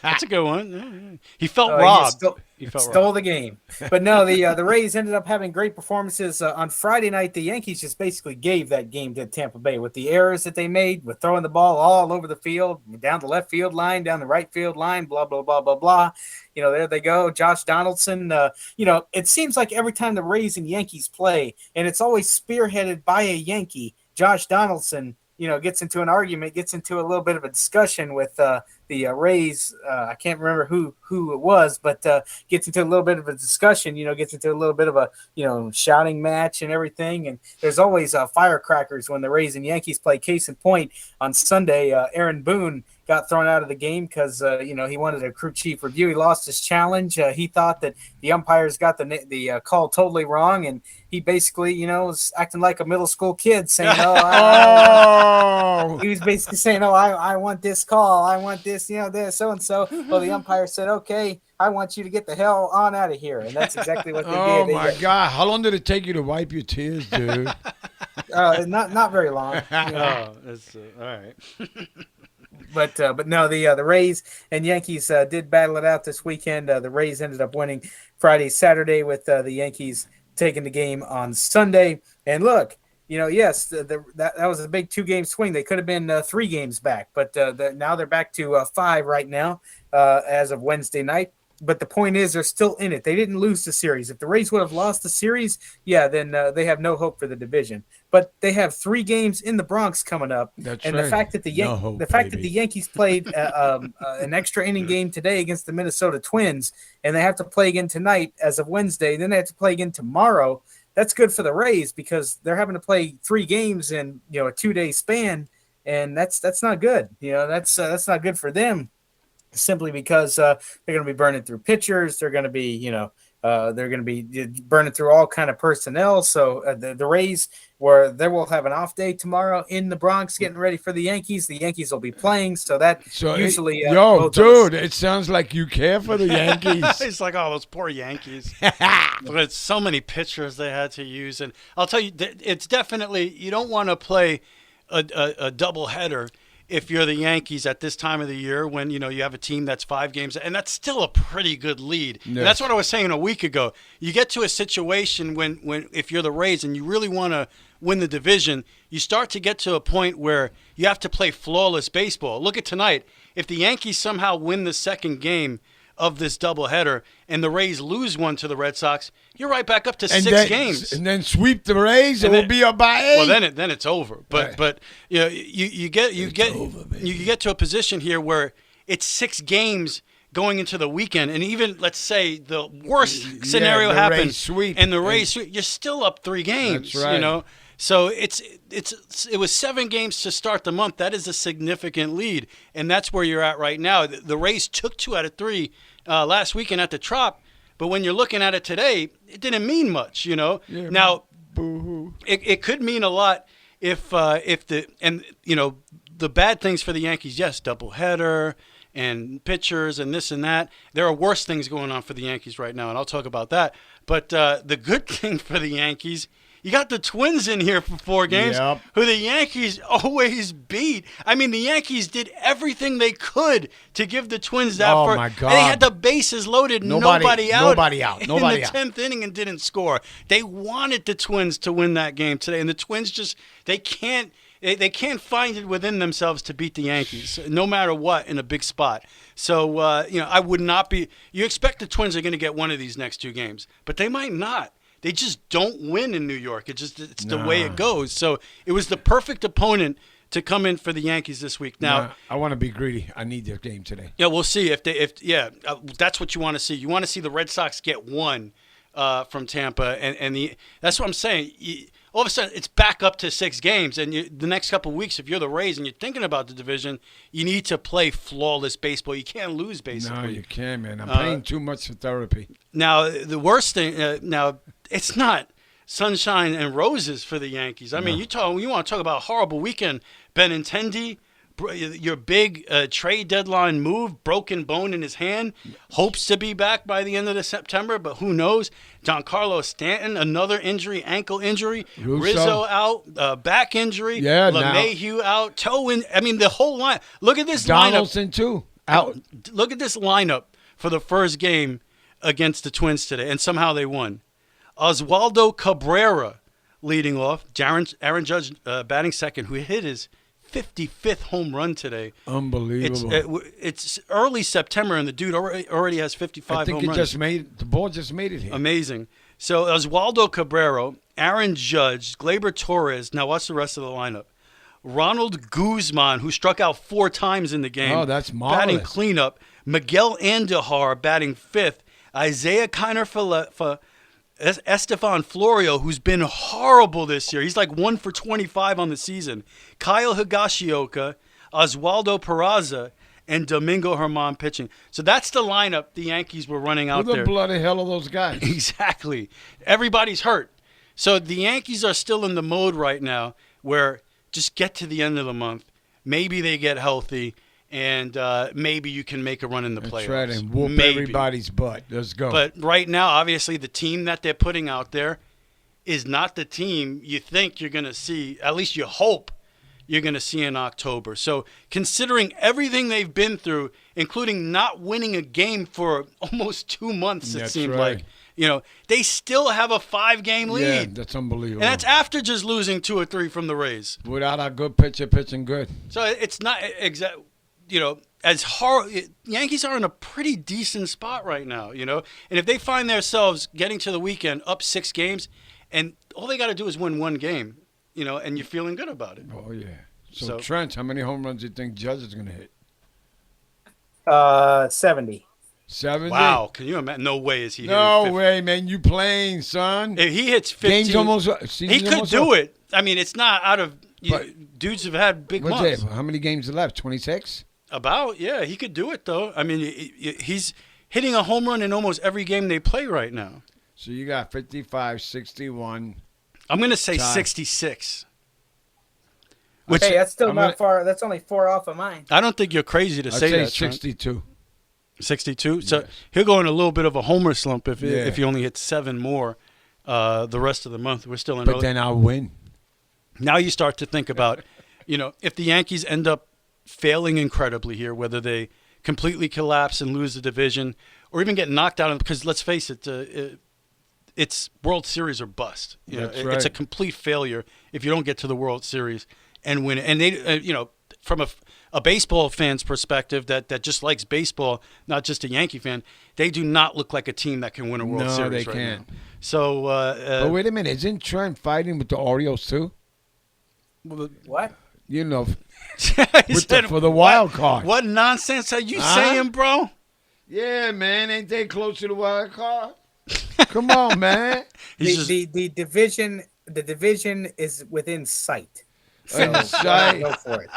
That's a good one. He felt robbed. He stole the game. But no, the Rays ended up having great performances on Friday night. The Yankees just basically gave that game to Tampa Bay with the errors that they made, with throwing the ball all over the field, down the left field line, down the right field line, blah, blah, blah, blah, blah. There they go. Josh Donaldson, it seems like every time the Rays and Yankees play, and it's always spearheaded by a Yankee, Josh Donaldson, gets into an argument, gets into a little bit of a discussion with the Rays. I can't remember who it was, but gets into a little bit of a discussion, gets into a little bit of a, shouting match and everything. And there's always firecrackers when the Rays and Yankees play. Case in point, on Sunday, Aaron Boone got thrown out of the game because, he wanted a crew chief review. He lost his challenge. He thought that the umpires got the call totally wrong, and he basically, was acting like a middle school kid saying, he was basically saying, I want this call. I want this, this, so-and-so. Well, the umpire said, okay, I want you to get the hell on out of here. And that's exactly what they did. Oh, my God. How long did it take you to wipe your tears, dude? Not very long. Oh, that's all right. But no, the Rays and Yankees did battle it out this weekend. The Rays ended up winning Friday, Saturday, with the Yankees taking the game on Sunday. And look, yes, that was a big 2-game swing. They could have been 3 games back, but now they're back to 5 right now as of Wednesday night. But the point is, they're still in it. They didn't lose the series. If the Rays would have lost the series, then they have no hope for the division. But they have 3 games in the Bronx coming up. That's and right. the fact that the Yankees played an extra inning game today against the Minnesota Twins, and they have to play again tonight as of Wednesday, then they have to play again tomorrow. That's good for the Rays because they're having to play 3 games in a 2-day span, and that's not good. That's not good for them. Simply because they're going to be burning through pitchers, they're going to be, burning through all kind of personnel. So the Rays, they will have an off day tomorrow in the Bronx, getting ready for the Yankees. The Yankees will be playing, usually. Dude, it sounds like you care for the Yankees. It's like, those poor Yankees. But it's so many pitchers they had to use, and I'll tell you, it's definitely you don't want to play a double header if you're the Yankees at this time of the year when, you have a team that's 5 games, and that's still a pretty good lead. Yes. And that's what I was saying a week ago. You get to a situation when if you're the Rays and you really want to win the division, you start to get to a point where you have to play flawless baseball. Look at tonight. If the Yankees somehow win the second game of this doubleheader and the Rays lose one to the Red Sox, you're right back up to 6 games. And then sweep the Rays, and we'll be up by 8. Well, then it's over. But you get to a position here where it's 6 games going into the weekend, and even let's say the worst scenario happens, and the Rays sweep, you're still up 3 games. That's right. So it was 7 games to start the month. That is a significant lead, and that's where you're at right now. The Rays took 2 out of 3 last weekend at the Trop, but when you're looking at it today, it didn't mean much. Yeah, Now, boo-hoo. It could mean a lot if the bad things for the Yankees. Yes, doubleheader and pitchers and this and that. There are worse things going on for the Yankees right now, and I'll talk about that. But the good thing for the Yankees, you got the Twins in here for 4 games, who the Yankees always beat. I mean, the Yankees did everything they could to give the Twins that first. My God. And they had the bases loaded, nobody out. In the out. 10th inning and didn't score. They wanted the Twins to win that game today, and the Twins they can't find it within themselves to beat the Yankees, no matter what, in a big spot. So, I would not be – you expect the Twins are going to get one of these next 2 games, but they might not. They just don't win in New York. It's the way it goes. So it was the perfect opponent to come in for the Yankees this week. Now I want to be greedy. I need their game today. Yeah, we'll see that's what you want to see. You want to see the Red Sox get 1 from Tampa, and that's what I'm saying. All of a sudden, it's back up to 6 games, and the next couple of weeks, if you're the Rays and you're thinking about the division, you need to play flawless baseball. You can't lose, basically. No, you can't, man. I'm paying too much for therapy. Now, the worst thing, it's not sunshine and roses for the Yankees. I mean, you want to talk about a horrible weekend. Benintendi, your big trade deadline move, broken bone in his hand, hopes to be back by the end of September, but who knows? Giancarlo Stanton, another injury, ankle injury. Rizzo out, back injury. Yeah, LeMahieu out, toe in. I mean, the whole line. Look at this Donaldson lineup. too out. Look at this lineup for the first game against the Twins today, and somehow they won. Oswaldo Cabrera leading off. Aaron Judge batting second, who hit his 55th home run today. Unbelievable. It's early September, and the dude already has 55 home runs. The ball just made it here. Amazing. So Oswaldo Cabrera, Aaron Judge, Gleyber Torres. Now what's the rest of the lineup? Ronald Guzman, who struck out 4 times in the game. Oh, that's marvelous. Batting cleanup. Miguel Andujar batting 5th. Isaiah Kiner for Estevan Florio, who's been horrible this year. He's like 1 for 25 on the season. Kyle Higashioka, Oswaldo Peraza, and Domingo Germán pitching. So that's the lineup the Yankees were running out there. Who the bloody hell are those guys? Exactly. Everybody's hurt. So the Yankees are still in the mode right now where just get to the end of the month. Maybe they get healthy, and maybe you can make a run in the playoffs. That's right, and whoop everybody's butt. Let's go. But right now, obviously, the team that they're putting out there is not the team you think you're going to see, at least you hope you're going to see in October. So considering everything they've been through, including not winning a game for almost 2 months, it seemed like, they still have a 5-game lead. Yeah, that's unbelievable. And that's after just losing 2 or 3 from the Rays. Without a good pitcher pitching good. So it's not exactly, as hard. Yankees are in a pretty decent spot right now, And if they find themselves getting to the weekend up 6 games, and all they got to do is win 1 game, and you're feeling good about it. Oh, yeah. So Trent, how many home runs do you think Judge is going to hit? 70. 70? Wow. Can you imagine? No way is he hitting 50. No way, man. You playing, son. If he hits 15, he could do it. I mean, it's not out of dudes have had big months. How many games are left? 26? About, yeah. He could do it, though. I mean, he's hitting a home run in almost every game they play right now. So you got 55, 61. I'm going to say 66. Which, hey, that's still not far. That's only 4 off of mine. I don't think you're crazy to say that. 62. 62? So yes. He'll go in a little bit of a homer slump if he only hits 7 more the rest of the month. We're still in But then I'll win. Now you start to think about, if the Yankees end up failing incredibly here, whether they completely collapse and lose the division or even get knocked out. Because let's face it, it's World Series or bust. It's a complete failure if you don't get to the World Series and win it. And they, from a baseball fan's perspective that just likes baseball, not just a Yankee fan, they do not look like a team that can win a World Series right now. So, but wait a minute, isn't Trent fighting with the Orioles too? What? For the wild card. What nonsense are you saying, bro? Yeah, man, ain't they close to the wild card? Come on, man. The division is within sight. So go for it.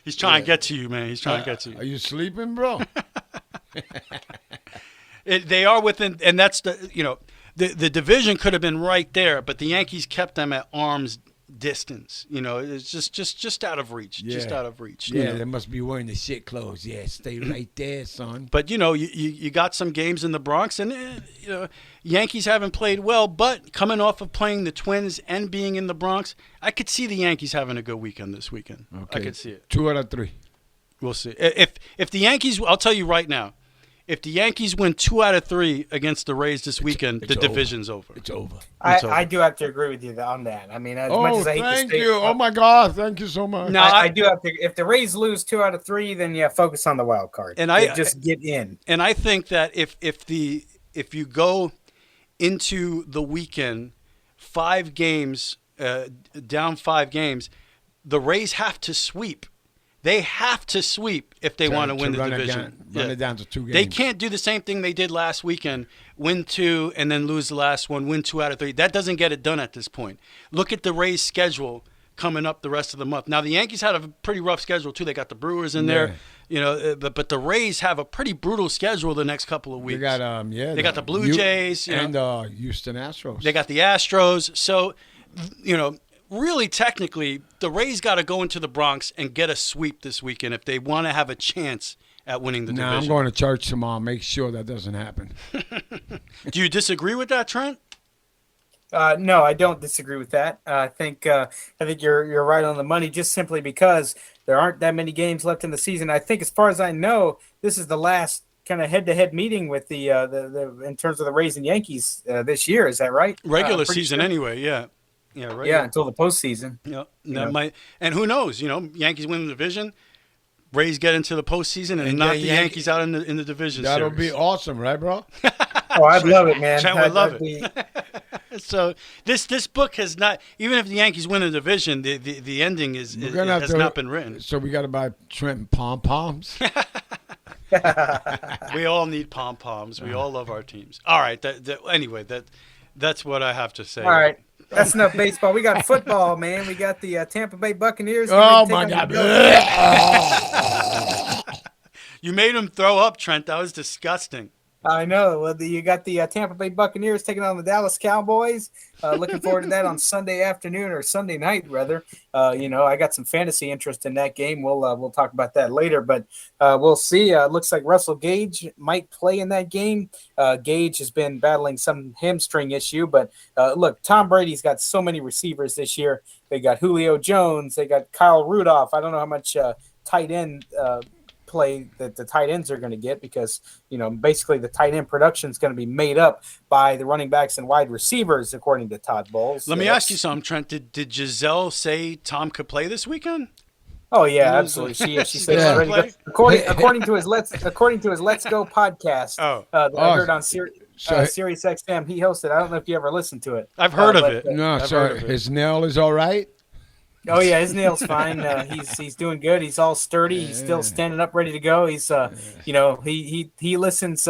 He's trying to get to you, man. He's trying to get to you. Are you sleeping, bro? They are within, and that's the division could have been right there, but the Yankees kept them at arm's distance. It's just out of reach. Yeah. Just out of reach. Yeah, they must be wearing the shit clothes. Yeah, stay right there, son. But you got some games in the Bronx, and Yankees haven't played well. But coming off of playing the Twins and being in the Bronx, I could see the Yankees having a good weekend this weekend. Okay. I could see it. 2 out of 3. We'll see. If the Yankees, I'll tell you right now, if the Yankees win 2 out of 3 against the Rays this weekend, the division's over. It's over. I do have to agree with you on that. I mean, as much as I hate thank to you. Oh my God, thank you so much. Now I do have to. If the Rays lose 2 out of 3, then focus on the wild card and just get in. And I think that if you go into the weekend 5 games down 5 games, the Rays have to sweep. They have to sweep if they want to win the division. Run it down to 2 games. They can't do the same thing they did last weekend, win 2 and then lose the last one, win 2 out of 3. That doesn't get it done at this point. Look at the Rays' schedule coming up the rest of the month. Now, the Yankees had a pretty rough schedule, too. They got the Brewers in there, but the Rays have a pretty brutal schedule the next couple of weeks. They got, they got the Blue Jays. And Houston Astros. They got the Astros. So, really, technically, the Rays got to go into the Bronx and get a sweep this weekend if they want to have a chance at winning the division. I'm going to church tomorrow. Make sure that doesn't happen. Do you disagree with that, Trent? No, I don't disagree with that. I think you're right on the money. Just simply because there aren't that many games left in the season. I think, as far as I know, this is the last kind of head-to-head meeting with the in terms of the Rays and Yankees this year. Is that right? Regular season, anyway. Yeah. Yeah, right. Yeah, until the postseason. Yeah, and who knows? Yankees win the division, Rays get into the postseason, and knock the Yankees out in the division. That'll series. be awesome, right, bro? I'd love it, man. I would love it. So this book has not, even if the Yankees win the division, the ending has not been written. So we got to buy Trent pom-poms. We all need pom-poms. We all love our teams. All right. Anyway, that's what I have to say. All right. That's enough baseball. We got football, man. We got the Tampa Bay Buccaneers. Oh, my God. You made him throw up, Trent. That was disgusting. I know. Well, you got the Tampa Bay Buccaneers taking on the Dallas Cowboys. Looking forward to that on Sunday afternoon, or Sunday night, rather. I got some fantasy interest in that game. We'll talk about that later, but we'll see. Looks like Russell Gage might play in that game. Gage has been battling some hamstring issue, but look, Tom Brady's got so many receivers this year. They got Julio Jones. They got Kyle Rudolph. I don't know how much tight end play that the tight ends are going to get, because basically the tight end production is going to be made up by the running backs and wide receivers, according to Todd Bowles. Let me ask you something, Trent. Did Giselle say Tom could play this weekend? Oh yeah, absolutely. She said she's ready to go. According to his Let's Go podcast that I heard on Sirius XM, he hosted. I don't know if you ever listened to it. I've heard of it. No, sorry. His nail is all right. Oh yeah, his nail's fine. He's doing good. He's all sturdy. He's still standing up, ready to go. He's he listens.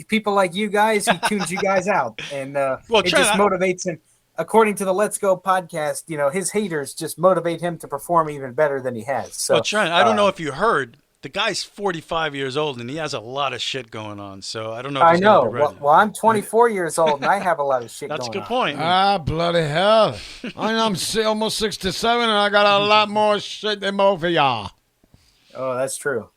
People like you guys, he tunes you guys out, and it just motivates him. According to the Let's Go podcast, his haters just motivate him to perform even better than he has. So, well, Trent, I don't know if you heard. The guy's 45 years old, and he has a lot of shit going on. So I don't know if he's gonna be ready. Well, I'm 24 years old, and I have a lot of shit going on. That's a good point. Bloody hell. I'm almost 67, and I got a lot more shit than both of y'all. Oh, that's true.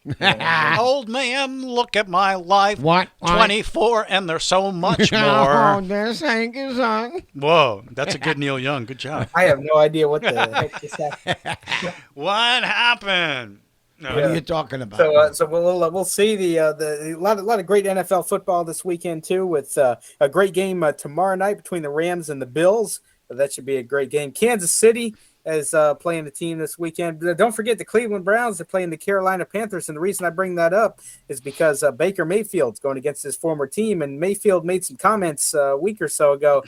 Old man, look at my life. What? 24, and there's so much Oh, more. this ain't his song. Whoa, that's a good Neil Young. Good job. I have no idea what the heck just happened. What happened? No. What are you talking about? So we'll see the lot of great NFL football this weekend too, with a great game tomorrow night between the Rams and the Bills. That should be a great game. Kansas City is playing the team this weekend. Don't forget the Cleveland Browns are playing the Carolina Panthers, and the reason I bring that up is because Baker Mayfield's going against his former team, and Mayfield made some comments a week or so ago.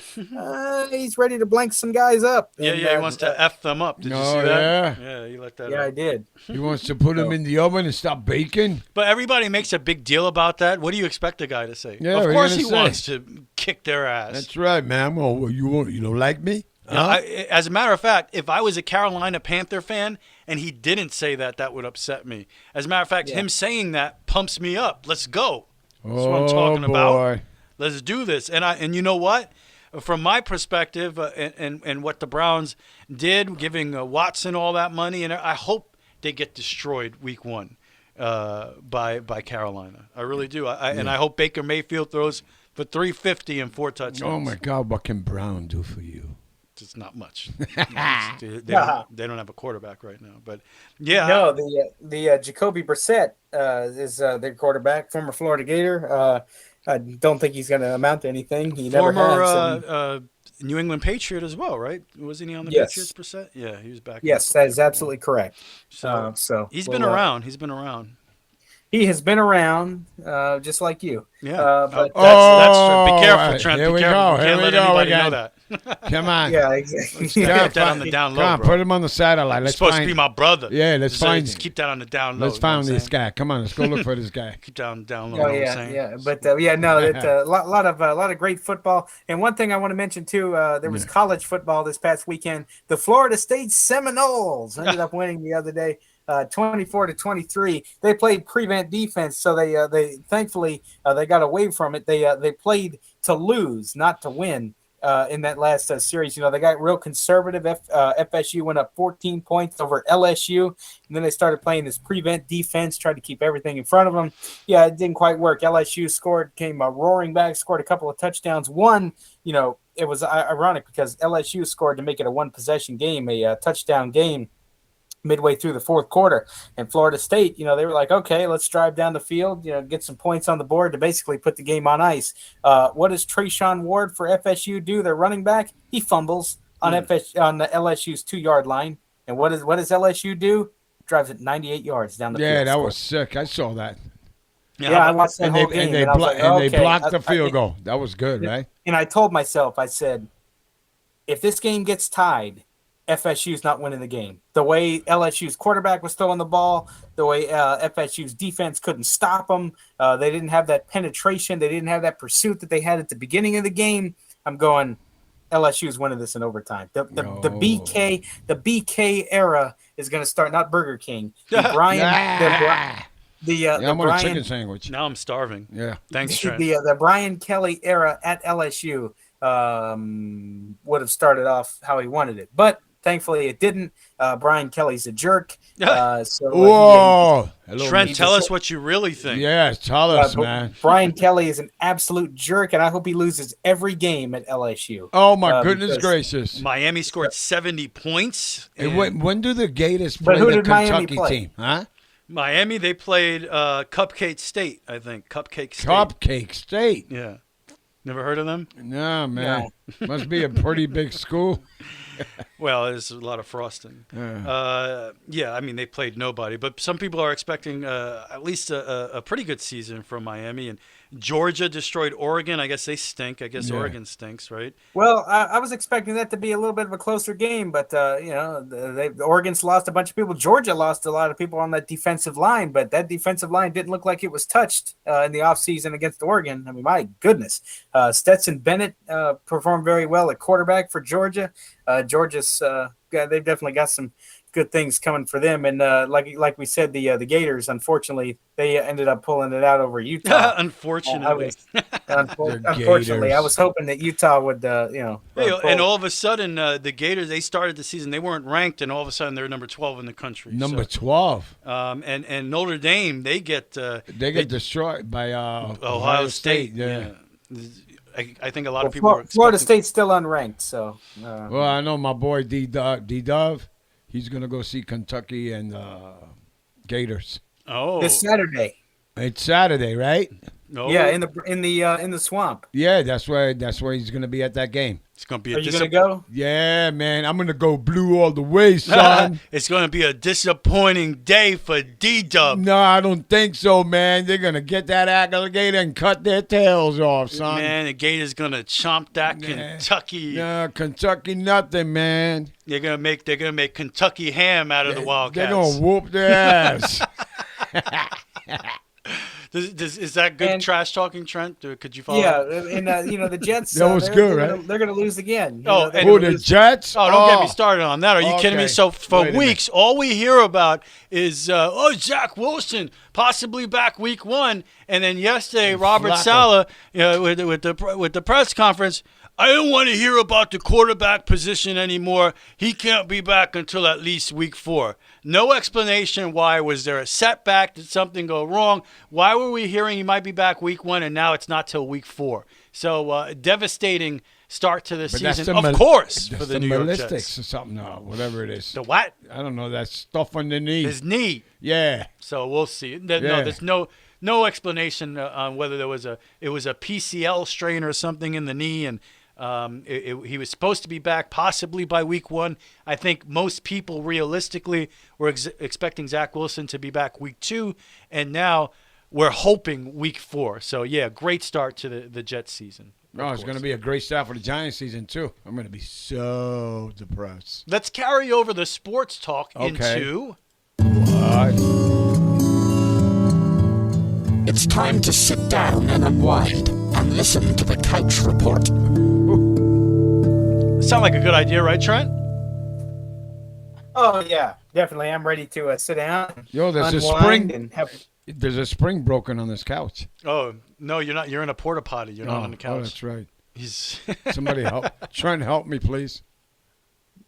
He's ready to blank some guys up. Yeah, and, he wants to F them up. Did you see that? Yeah, you let that Yeah, out. I did. He wants to put him in the oven and stop baking. But everybody makes a big deal about that. What do you expect a guy to say? Yeah, of what are course you he gonna wants to kick their ass. That's right, man. Well, you don't like me? Huh? As a matter of fact, if I was a Carolina Panther fan and he didn't say that, that would upset me. As a matter of fact, him saying that pumps me up. Let's go. That's what I'm talking about. Let's do this. And you know what? From my perspective, and what the Browns did, giving Watson all that money, and I hope they get destroyed week 1 by Carolina. I really do. And I hope Baker Mayfield throws for 350 and 4 touchdowns. Oh my God, what can Brown do for you? It's not much. They don't have a quarterback right now, but yeah. No, the Jacoby Brissett is their quarterback, former Florida Gator. I don't think he's going to amount to anything. He former New England Patriot as well, right? Wasn't he on the Patriots, Brissett? Yeah, he was back. Yes, that is absolutely correct. So he's been around. He's been around. He has been around, just like you. Yeah. But that's true. Be careful, Trent. Here Be we careful. go. You Here can't we let go anybody again. know that. Come on. Yeah, exactly. Keep that on the down low, Come on, bro. put him on the satellite. You're supposed to be my brother. Yeah, let's find. Just keep that on the down low. Let's find this guy. Come on, let's go look for this guy. Keep down low. Oh you know what I'm yeah, saying? yeah. But a lot of great football. And one thing I want to mention too, there was college football this past weekend. The Florida State Seminoles ended up winning the other day. 24-23. They played prevent defense, so they thankfully they got away from it. They played to lose, not to win. In that last series, they got real conservative. FSU went up 14 points over LSU, and then they started playing this prevent defense, tried to keep everything in front of them. Yeah, it didn't quite work. LSU came roaring back, scored a couple of touchdowns. One, it was ironic because LSU scored to make it a one-possession game, a touchdown game, midway through the fourth quarter. And Florida State, they were like, okay, let's drive down the field, get some points on the board to basically put the game on ice. What does Trayshawn Ward for FSU do? Their running back, he fumbles on the LSU's 2-yard line. And what does LSU do? Drives it 98 yards down the field. Yeah, that was sick. I saw that. Yeah, I watched that whole game. They blocked the field goal. That was good, right? And I told myself, I said, if this game gets tied, FSU's not winning the game. The way LSU's quarterback was throwing the ball, the way FSU's defense couldn't stop them, they didn't have that penetration, they didn't have that pursuit that they had at the beginning of the game. I'm going, LSU's winning this in overtime. The BK era is going to start, not Burger King. I want a Brian, chicken sandwich. Now I'm starving. Yeah. Thanks, Trent. The Brian Kelly era at LSU would have started off how he wanted it, but thankfully it didn't. Brian Kelly's a jerk. Whoa! Trent, tell us what you really think. Yeah, tell us, man. Brian Kelly is an absolute jerk, and I hope he loses every game at LSU. Oh, my goodness gracious. Miami scored 70 points. When do the Gators play the Kentucky team? Huh? Miami, they played Cupcake State, I think. Cupcake State. Cupcake State? Yeah. Never heard of them? No, man. Must be a pretty big school. Well, there's a lot of frosting. Yeah, I mean, they played nobody. But some people are expecting at least a pretty good season from Miami. And Georgia destroyed Oregon. I guess they stink. I guess Oregon stinks, right? Well, I was expecting that to be a little bit of a closer game. But, Oregon's lost a bunch of people. Georgia lost a lot of people on that defensive line. But that defensive line didn't look like it was touched in the offseason against Oregon. I mean, my goodness. Stetson Bennett performed very well at quarterback for Georgia. Georgia's they've definitely got some good things coming for them. And like we said, the Gators, unfortunately, they ended up pulling it out over Utah. Unfortunately. Unfortunately, I was hoping that Utah would, Hey, and all of a sudden, the Gators, they started the season. They weren't ranked, and all of a sudden, they're number 12 in the country. Number 12. And Notre Dame, they get destroyed by Ohio State. Yeah. I think a lot of people are Florida State's still unranked. So, well, I know my boy D-Dove. He's gonna go see Kentucky and Gators. Oh, this Saturday. It's Saturday, right? No. Yeah, in the swamp. Yeah, that's where he's gonna be at that game. It's gonna be. Are you gonna go? Yeah, man, I'm gonna go blue all the way, son. It's gonna be a disappointing day for D-Dub. No, I don't think so, man. They're gonna get that alligator and cut their tails off, son. Man, the Gators gonna chomp that Kentucky. No, Kentucky nothing, man. They're gonna make Kentucky ham out of the Wildcats. They're gonna whoop their ass. Is that good trash talking, Trent? Could you follow? Yeah, and the Jets. That was good, right? They're gonna lose again. The Jets? Oh, don't get me started on that. Are you kidding me? So for Wait a weeks, all we hear about is Zach Wilson possibly back week 1, and then yesterday Robert Saleh, with the press conference. I don't want to hear about the quarterback position anymore. He can't be back until at least week 4. No explanation why. Was there a setback? Did something go wrong? Why were we hearing he might be back week 1 and now it's not till week 4? So devastating start to the season, of course, for the New York Jets. Or something, whatever it is. The what? I don't know. That stuff on the knee. His knee. Yeah. So we'll see. No, there's no explanation on whether it was a PCL strain or something in the knee, and he was supposed to be back possibly by week 1. I think most people realistically were expecting Zach Wilson to be back week 2, and now we're hoping week 4. So, yeah, great start to the Jets season. No, it's going to be a great start for the Giants season, too. I'm going to be so depressed. Let's carry over the sports talk into... What? It's time to sit down and unwind and listen to the Couch Report. Sound like a good idea, right, Trent? Oh yeah, definitely. I'm ready to sit down. Yo, there's a spring. There's a spring broken on this couch. Oh no, you're not. You're in a porta potty. You're not on the couch. Oh, that's right. He's somebody help. Try and help me, please.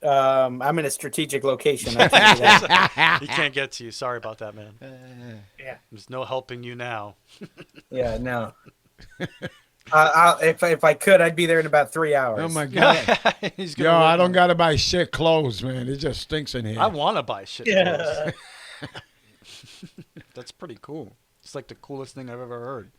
I'm in a strategic location. I can't do that. He can't get to you. Sorry about that, man. Yeah. There's no helping you now. Yeah, no. If I could, I'd be there in about 3 hours. Oh my God! I don't gotta buy shit clothes, man. It just stinks in here. I want to buy shit clothes. That's pretty cool. It's like the coolest thing I've ever heard.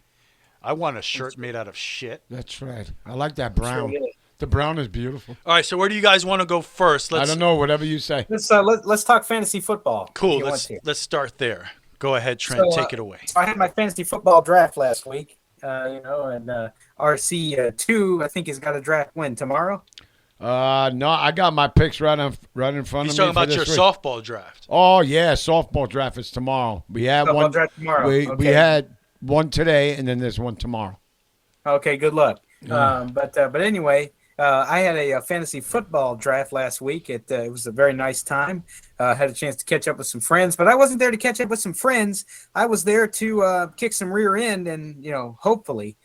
I want a shirt made out of shit. That's right. I like that brown. The brown is beautiful. All right, so where do you guys want to go first? I don't know. Whatever you say. Let's talk fantasy football. Cool. Let's start there. Go ahead, Trent. Take it away. So I had my fantasy football draft last week. And RC2, I think, has got a draft win tomorrow. No, I got my picks right in front of me. He's talking about your softball draft. Oh yeah, softball draft is tomorrow. We have one. Draft tomorrow. We had one today, and then there's one tomorrow. Okay, good luck. But anyway, I had a fantasy football draft last week. It was a very nice time. Had a chance to catch up with some friends, but I wasn't there to catch up with some friends. I was there to kick some rear end and hopefully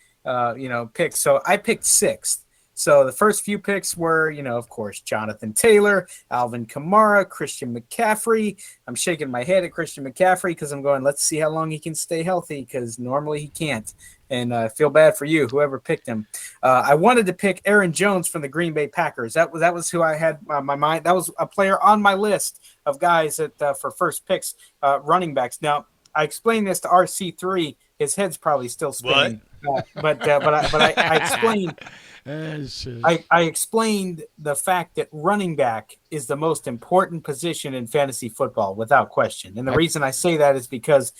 pick. So I picked 6th. So the first few picks were, of course, Jonathan Taylor, Alvin Kamara, Christian McCaffrey. I'm shaking my head at Christian McCaffrey because I'm going, let's see how long he can stay healthy, because normally he can't. And I feel bad for you, whoever picked him. I wanted to pick Aaron Jones from the Green Bay Packers. That was who I had on my mind. That was a player on my list of guys that for first picks, running backs. Now, I explained this to RC3. His head's probably still spinning. But I explained. I explained the fact that running back is the most important position in fantasy football, without question. And the reason I say that is because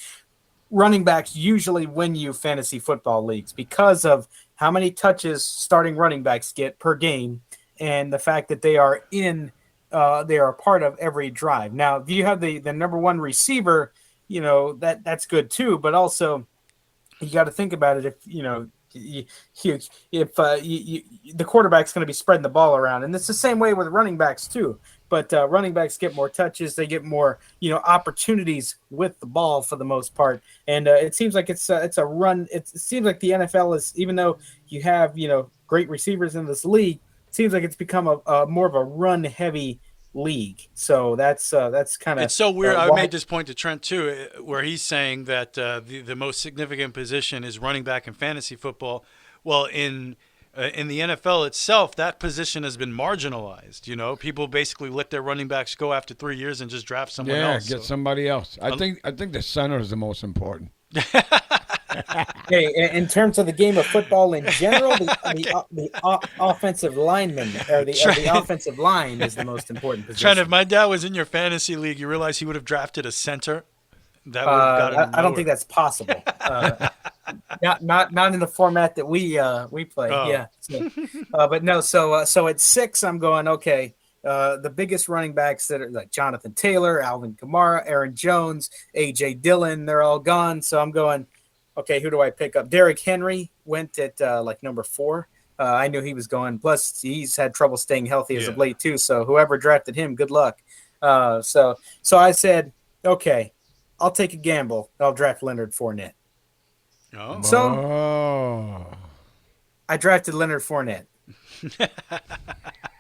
running backs usually win you fantasy football leagues because of how many touches starting running backs get per game, and the fact that they are they are a part of every drive. Now, if you have the number one receiver, that's good too. But also, you got to think about it. If the quarterback's going to be spreading the ball around, and it's the same way with running backs too. but running backs get more touches. They get more, opportunities with the ball for the most part. And it seems like it's a run. It seems like the NFL is, even though you have, great receivers in this league, it seems like it's become a more of a run heavy league. So that's kind of, it's so weird. I made this point to Trent too, where he's saying that the most significant position is running back in fantasy football. Well, in the NFL itself, that position has been marginalized. People basically let their running backs go after 3 years and just draft someone else. Yeah, get somebody else. I think the center is the most important. Hey, in terms of the game of football in general, the offensive lineman or the offensive line is the most important position. Trent, if my dad was in your fantasy league, you realize he would have drafted a center? That would have got him I don't think that's possible. Not in the format that we play. Oh. Yeah. So, but no. So at 6, I'm going, okay. The biggest running backs that are like Jonathan Taylor, Alvin Kamara, Aaron Jones, A.J. Dillon, they're all gone. So I'm going, okay, who do I pick up? Derrick Henry went at number 4. I knew he was going. Plus, he's had trouble staying healthy as of late too. So whoever drafted him, good luck. So I said, okay, I'll take a gamble. I'll draft Leonard Fournette. Oh. So I drafted Leonard Fournette.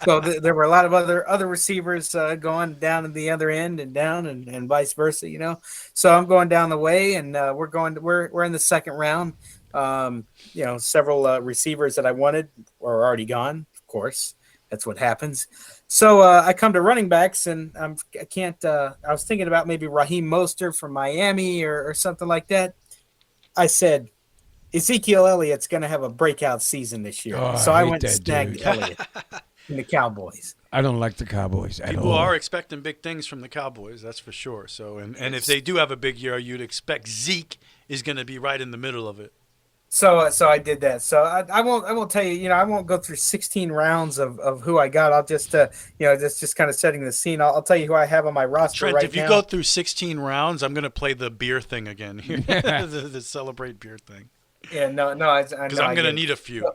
So there were a lot of other receivers going down at the other end and down and vice versa, So I'm going down the way, and we're in the second round. Several receivers that I wanted are already gone. Of course, that's what happens. So I come to running backs, and I was thinking about maybe Raheem Mostert from Miami or something like that. I said, Ezekiel Elliott's going to have a breakout season this year. So I went and snagged Elliott in the Cowboys. I don't like the Cowboys at all. People are expecting big things from the Cowboys, that's for sure. So, and if they do have a big year, you'd expect Zeke is going to be right in the middle of it. So I did that. So I won't tell you, I won't go through 16 rounds of who I got. I'll just, just kind of setting the scene. I'll tell you who I have on my roster Trent, right if you now. go through 16 rounds, I'm going to play the beer thing again here, the celebrate beer thing. Yeah, no, because I'm going to need a few.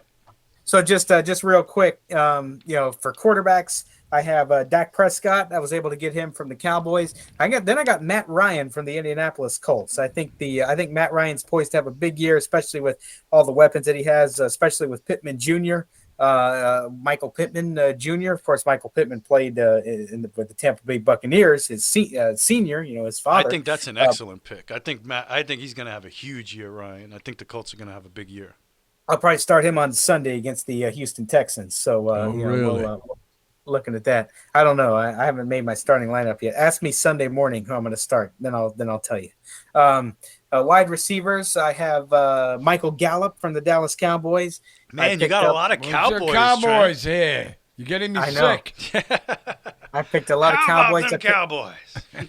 So just real quick, for quarterbacks, I have Dak Prescott. I was able to get him from the Cowboys. I got Matt Ryan from the Indianapolis Colts. I think Matt Ryan's poised to have a big year, especially with all the weapons that he has, especially with Pittman Jr., Michael Pittman Jr. Of course, Michael Pittman played with the Tampa Bay Buccaneers. His senior, his father. I think that's an excellent pick. I think he's going to have a huge year, Ryan. I think the Colts are going to have a big year. I'll probably start him on Sunday against the Houston Texans. So really? Looking at that, I don't know. I haven't made my starting lineup yet. Ask me Sunday morning who I'm going to start. Then I'll tell you. Wide receivers, I have Michael Gallup from the Dallas Cowboys. Man, you got a lot of Cowboys. Cowboys here. You're getting me sick. I picked a lot of Cowboys. Cowboys.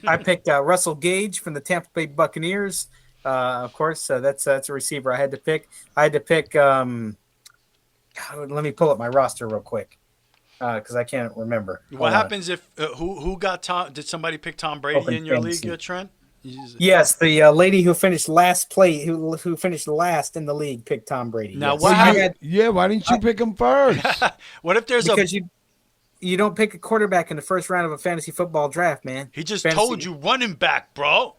I picked Russell Gage from the Tampa Bay Buccaneers. Of course, that's a receiver I had to pick. I had to pick. Let me pull up my roster real quick because I can't remember. What happens if who got Tom? Did somebody pick Tom Brady in your league, Trent? Yes, the lady who finished last who finished last in the league picked Tom Brady. Now, yes. why didn't you pick him first? What if there's because you don't pick a quarterback in the first round of a fantasy football draft, man. He just told you running back, bro.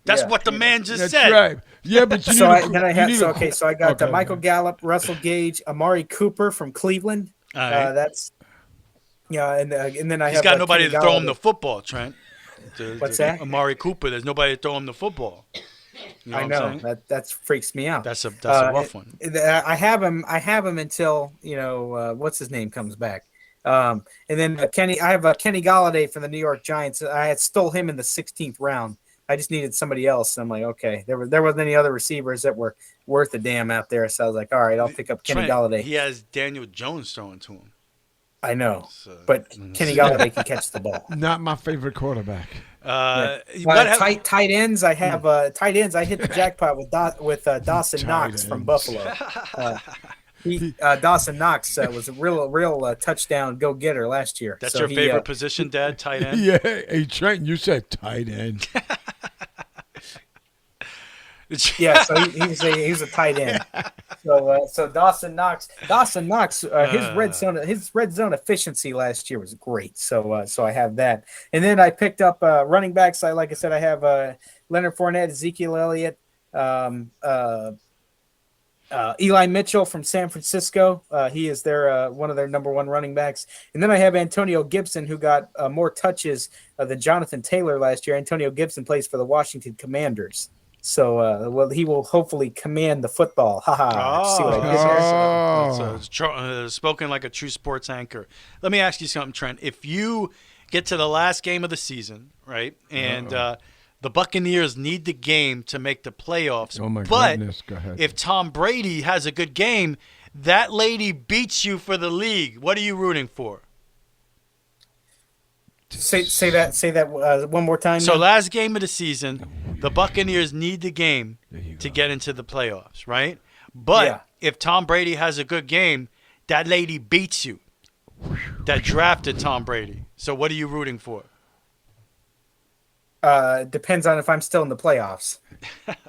That's what the man just That's said. Right. Yeah, but you so I got okay, Michael Gallup, Russell Gage, Amari Cooper from Cleveland. Right. That's and then I He's have got nobody Kenny to throw Galladay. him the football, Trent. What's that? Amari Cooper. There's nobody to throw him the football. You know I know that freaks me out. That's a rough one. I have him until what's his name comes back. And then I have Kenny Galladay from the New York Giants. I had stole him in the 16th round. I just needed somebody else. I'm like, okay, there wasn't any other receivers that were worth a damn out there. So I was like, all right, I'll pick up Kenny Galladay. He has Daniel Jones throwing to him. I know, but Kenny Galladay can catch the ball. Not my favorite quarterback. Tight ends. I have tight ends. I hit the jackpot with Dawson Knox from Buffalo. Dawson Knox was a real touchdown go getter last year. That's your favorite position, Dad? Tight end. Yeah. Hey Trent, you said tight end. Yeah, so he was a tight end. So Dawson Knox, his red zone efficiency last year was great. So I have that, and then I picked up running backs. Like I said, I have Leonard Fournette, Ezekiel Elliott, Eli Mitchell from San Francisco. He is one of their number one running backs. And then I have Antonio Gibson, who got more touches than Jonathan Taylor last year. Antonio Gibson plays for the Washington Commanders. So, he will hopefully command the football. See what I did there? Spoken like a true sports anchor. Let me ask you something, Trent. If you get to the last game of the season, right, and the Buccaneers need the game to make the playoffs. Oh, my but goodness. Go ahead. If Tom Brady has a good game, that lady beats you for the league. What are you rooting for? Say that one more time. So last game of the season, the Buccaneers need the game to get into the playoffs, right? But if Tom Brady has a good game, that lady beats you that drafted Tom Brady. So what are you rooting for? Depends on if I'm still in the playoffs.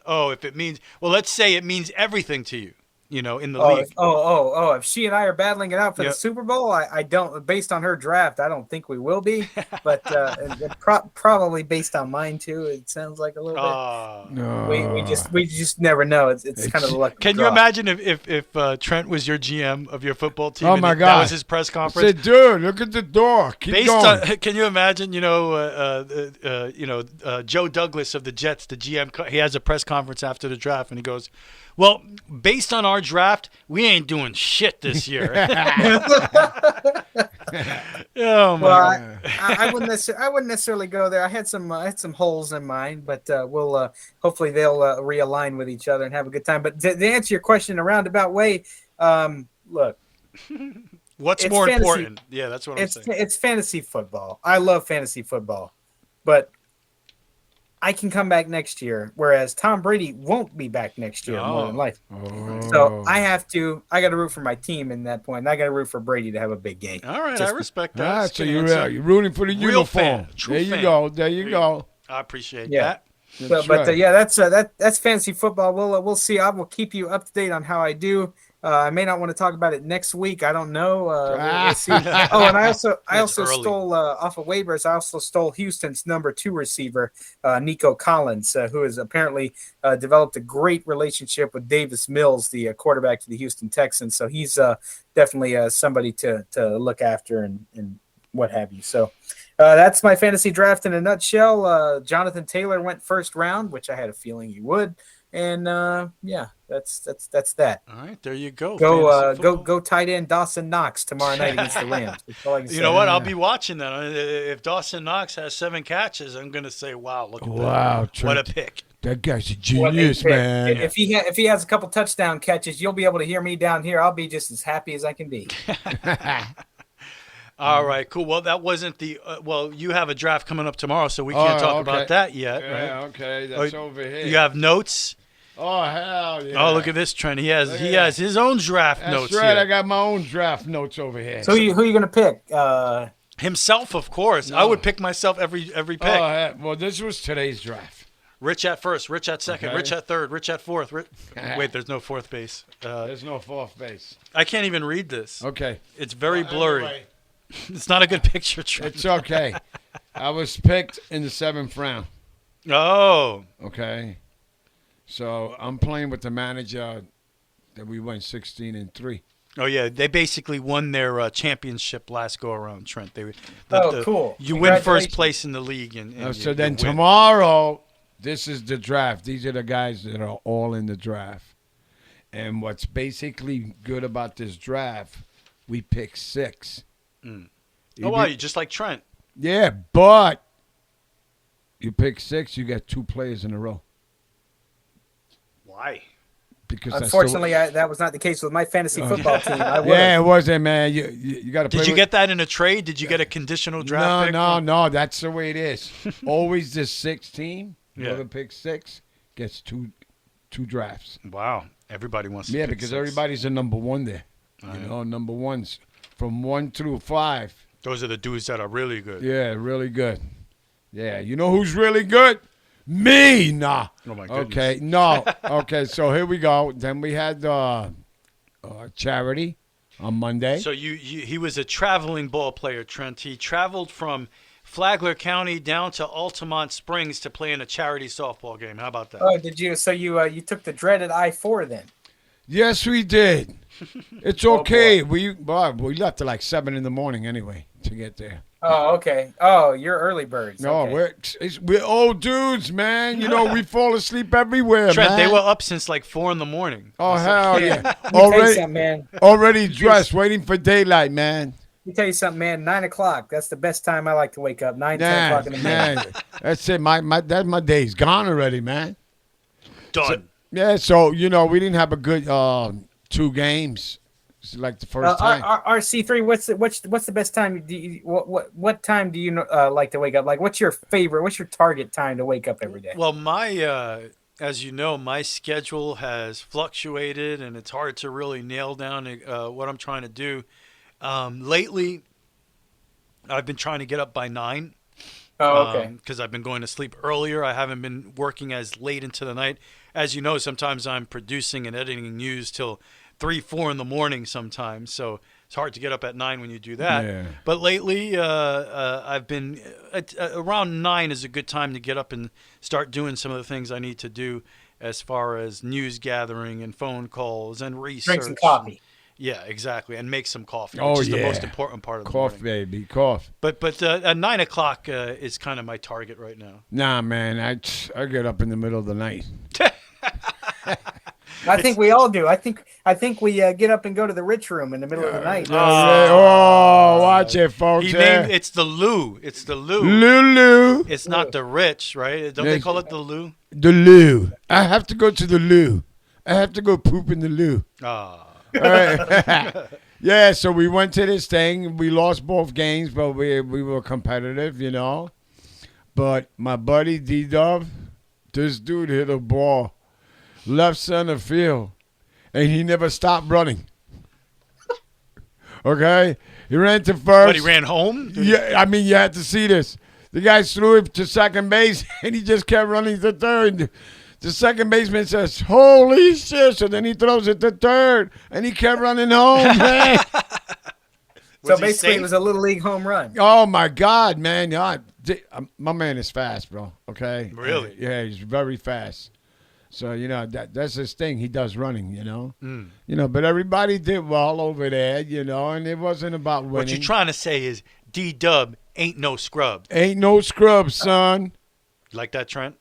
If it means, let's say it means everything to you, in the league. If she and I are battling it out for the Super Bowl, I don't, based on her draft, I don't think we will be, but probably based on mine too. It sounds like a little bit. No. We just never know. It's kind of the luck. Can you imagine if Trent was your GM of your football team? Oh my God! That was his press conference. I said, dude, look at the door. Keep going. Can you imagine? Joe Douglas of the Jets, the GM. He has a press conference after the draft, and he goes, "Well, based on our draft, we ain't doing shit this year." I wouldn't necessarily go there. I had some holes in mine, but we'll hopefully they'll realign with each other and have a good time. But to answer your question in a roundabout way, look, what's more important? Yeah, that's what I'm saying. It's fantasy football. I love fantasy football, but I can come back next year, whereas Tom Brady won't be back next year more than likely. So I got to root for my team in that point. And I got to root for Brady to have a big game. All right, I respect that. So you're rooting for the real uniform. Fan. There you go. I appreciate that. That's fantasy football. We'll see. I will keep you up to date on how I do. I may not want to talk about it next week. I don't know. We'll see. And I also stole off of waivers. I also stole Houston's number 2 receiver, Nico Collins, who has apparently developed a great relationship with Davis Mills, the quarterback to the Houston Texans. So he's definitely somebody to look after and what have you. So that's my fantasy draft in a nutshell. Jonathan Taylor went first round, which I had a feeling he would. And that's that. All right, there you go. Go tight end Dawson Knox tomorrow night against the Rams. You know what? I'll be watching that. If Dawson Knox has 7 catches, I'm going to say, "Wow, look at that! What a pick!" That guy's a genius, man. If he has a couple touchdown catches, you'll be able to hear me down here. I'll be just as happy as I can be. All right, cool. Well, that wasn't the you have a draft coming up tomorrow, so we can't talk about that yet, right? Yeah, okay, that's over here. You have notes? Oh, hell yeah. Oh, look at this, Trent. He has his own draft notes. That's right. Here. I got my own draft notes over here. So who are you going to pick? Himself, of course. No. I would pick myself every pick. Oh, well, this was today's draft. Rich at first, Rich at second, Rich at third, Rich at fourth. Wait, there's no fourth base. There's no fourth base. I can't even read this. Okay. It's very blurry. Anyway. It's not a good picture, Trent. It's okay. I was picked in the 7th round. Oh. Okay. So I'm playing with the manager that we went 16-3. Oh yeah, they basically won their championship last go around, Trent. Cool. You win first place in the league, and so then tomorrow, this is the draft. These are the guys that are all in the draft. And what's basically good about this draft, we pick 6. Oh wow, you just like Trent. Yeah, but you pick 6, you got 2 players in a row. Why? Because unfortunately, that was not the case with my fantasy football team. Yeah, it wasn't, man. You got to. Did you get that in a trade? Did you get a conditional draft pick? No. That's the way it is. Always the 6th team, whoever picks 6 gets two drafts. Wow, everybody wants to. Yeah, pick because 6. everybody's a number 1 there. Number 1s from 1 through 5. Those are the dudes that are really good. Yeah, really good. Yeah, you know who's really good? Me? Nah. Oh, my goodness. Okay, no. Okay, so here we go. Then we had charity on Monday. So he was a traveling ball player, Trent. He traveled from Flagler County down to Altamont Springs to play in a charity softball game. How about that? Oh, did you? So you took the dreaded I-4 then? Yes, we did. It's okay. We left at like 7 in the morning anyway to get there. Oh, okay. Oh, you're early birds. No, Okay. we're old dudes, man. You know, we fall asleep everywhere, Trent, man. they were up since like 4 in the morning. Oh, hell yeah. Man. Already dressed, waiting for daylight, man. Let me tell you something, man. 9 o'clock. That's the best time I like to wake up. 10 o'clock in the morning. Man, that's it. My day's gone already, man. Done. So we didn't have a good 2 games. It's like the first time. RC3, what's the best time? What time do you like to wake up? Like, what's your target time to wake up every day? Well, as you know, my schedule has fluctuated, and it's hard to really nail down what I'm trying to do. Lately, I've been trying to get up by 9. Oh, okay. Because I've been going to sleep earlier. I haven't been working as late into the night. As you know, sometimes I'm producing and editing news till 3, 4 in the morning sometimes. So it's hard to get up at 9 when you do that. Yeah. But lately, I've been around 9 is a good time to get up and start doing some of the things I need to do as far as news gathering and phone calls and research. Drink some coffee. Yeah, exactly, and make some coffee, Oh, which is yeah. the most important part of the Cough, morning. baby, cough. But at 9 o'clock is kind of my target right now. Nah, man, I get up in the middle of the night. I think we all do. I think we get up and go to the rich room in the middle of the night. Watch it, folks. It's the loo. It's the loo. Lulu. It's not the rich, right? Don't they call it the loo? The loo. I have to go to the loo. I have to go poop in the loo. Ah. All right. Yeah, so we went to this thing. We lost both games, but we were competitive, But my buddy D-Dub, this dude hit a ball left center field, and he never stopped running. Okay? He ran to first. But he ran home? Yeah, I mean, you had to see this. The guy threw it to second base, and he just kept running to third. The second baseman says, "Holy shit!" So then he throws it to third, and he kept running home, man. So basically, it was a little league home run. Oh my God, man! My man is fast, bro. Okay, really? Yeah, he's very fast. So that's his thing. He does running, But everybody did well over there, and it wasn't about winning. What you're trying to say is D-Dub ain't no scrub. Ain't no scrub, son. You like that, Trent?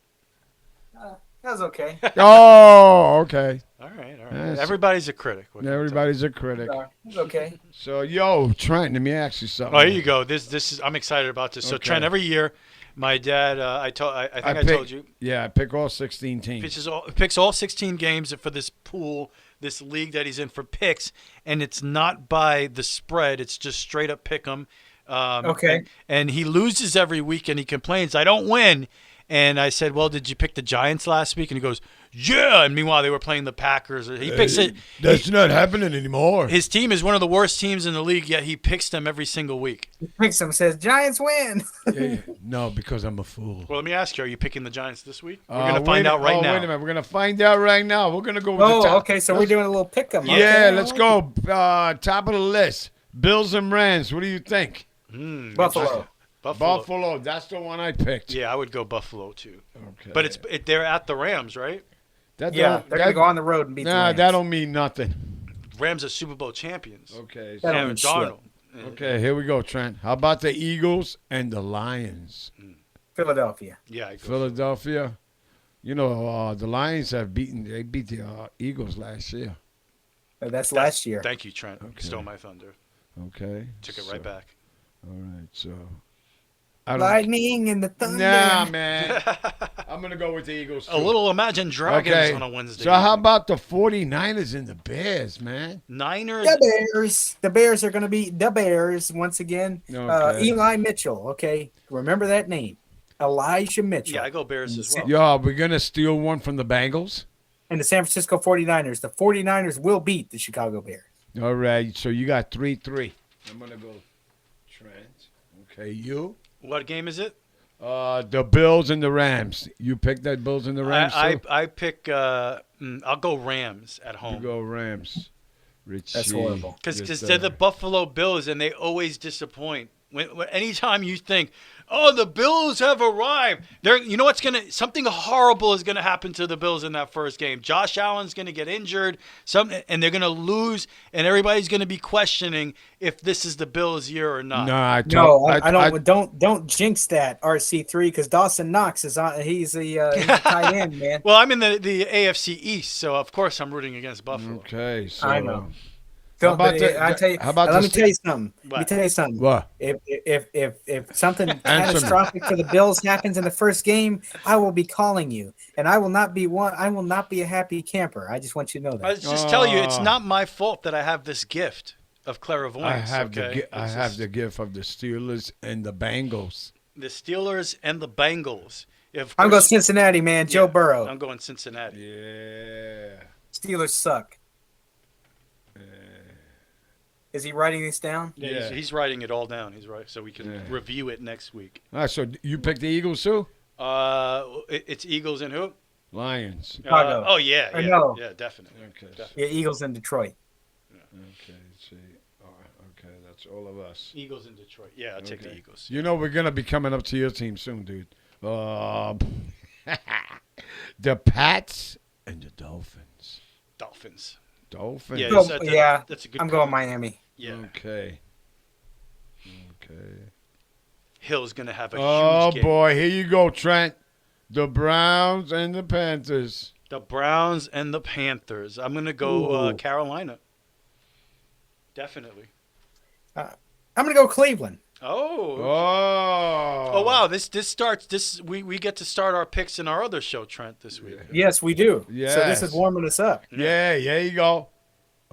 That was okay. Oh, okay. All right. Everybody's a critic. Everybody's a critic. It's okay. So, Trent, let me ask you something. Oh, here you go. This is. I'm excited about this. So, Okay. Trent, every year, my dad. I told you. Yeah, I pick all 16 teams. Picks all 16 games for this pool, this league that he's in for picks, and it's not by the spread. It's just straight up pick 'em. Okay. And he loses every week, and he complains, "I don't win." And I said, "Well, did you pick the Giants last week?" And he goes, "Yeah." And meanwhile, they were playing the Packers. He picks it. That's not happening anymore. His team is one of the worst teams in the league, yet he picks them every single week. He picks them, says Giants win. Yeah. No, because I'm a fool. Well, let me ask you: are you picking the Giants this week? We're going to find out right now. Wait a minute. We're going to find out right now. We're going to go with the top. Okay. So we're doing a little pick 'em. Yeah, Okay. let's go. Top of the list. Bills and Rams. What do you think? Buffalo. Buffalo. That's the one I picked. Yeah, I would go Buffalo too. Okay. But they're at the Rams, right? They're going to go on the road and beat the Rams. That don't mean nothing. Rams are Super Bowl champions. Okay. That don't Aaron mean shit. Donald. Okay, here we go, Trent. How about the Eagles and the Lions? Philadelphia. Yeah, I go Philadelphia. The Lions they beat the Eagles last year. That's last year. Thank you, Trent. Stole my thunder. Okay. Took it right back. All right, so. Lightning and the thunder. Nah, man. I'm going to go with the Eagles, too. A little Imagine Dragons on a Wednesday. So how about the 49ers and the Bears, man? Niners? The Bears. The Bears are going to be the Bears once again. Okay. Eli Mitchell, okay? Remember that name. Elijah Mitchell. Yeah, I go Bears as well. Yo, we're going to steal one from the Bengals? And the San Francisco 49ers. The 49ers will beat the Chicago Bears. All right, so you got 3-3. I'm going to go Trent. Okay, you? What game is it? The Bills and the Rams. You pick that Bills and the Rams too? I pick. I'll go Rams at home. You go Rams. Richie. That's horrible. Because they're the Buffalo Bills, and they always disappoint. Anytime you think, oh, the Bills have arrived, you know something horrible is gonna happen to the Bills in that first game. Josh Allen's gonna get injured, and they're gonna lose, and everybody's gonna be questioning if this is the Bills' year or not. I don't jinx that RC3 because Dawson Knox is on. He's a tight end, man. Well, I'm in the AFC East, so of course I'm rooting against Buffalo. Okay, so I know. Let me tell you something. What? If something catastrophic for the Bills happens in the first game, I will be calling you, and I will not be a happy camper. I just want you to know that. I just tell you, it's not my fault that I have this gift of clairvoyance. I have the gift of the Steelers and the Bengals. The Steelers and the Bengals. I'm going Cincinnati, man. Joe Burrow. I'm going Cincinnati. Yeah. Steelers suck. Is he writing this down? Yeah, he's writing it all down. He's right, so we can review it next week. All right, so you picked the Eagles too? It's Eagles and who? Lions. Chicago. Yeah, no. Yeah, definitely. Okay. Yeah, Eagles in Detroit. Yeah. Okay, let's see. Okay, that's all of us. Eagles in Detroit. Yeah, I'll take the Eagles. You know we're gonna be coming up to your team soon, dude. The Pats and the Dolphins. Dolphins. Yeah, that's a good. I'm going Miami. Yeah. Okay. Hill's gonna have a huge game. Oh boy, here you go, Trent. The Browns and the Panthers. The Browns and the Panthers. I'm gonna go Carolina. Definitely. I'm gonna go Cleveland. Oh wow! We get to start our picks in our other show, Trent, this week. Yes, we do. Yes. So this is warming us up. Yeah, there you go.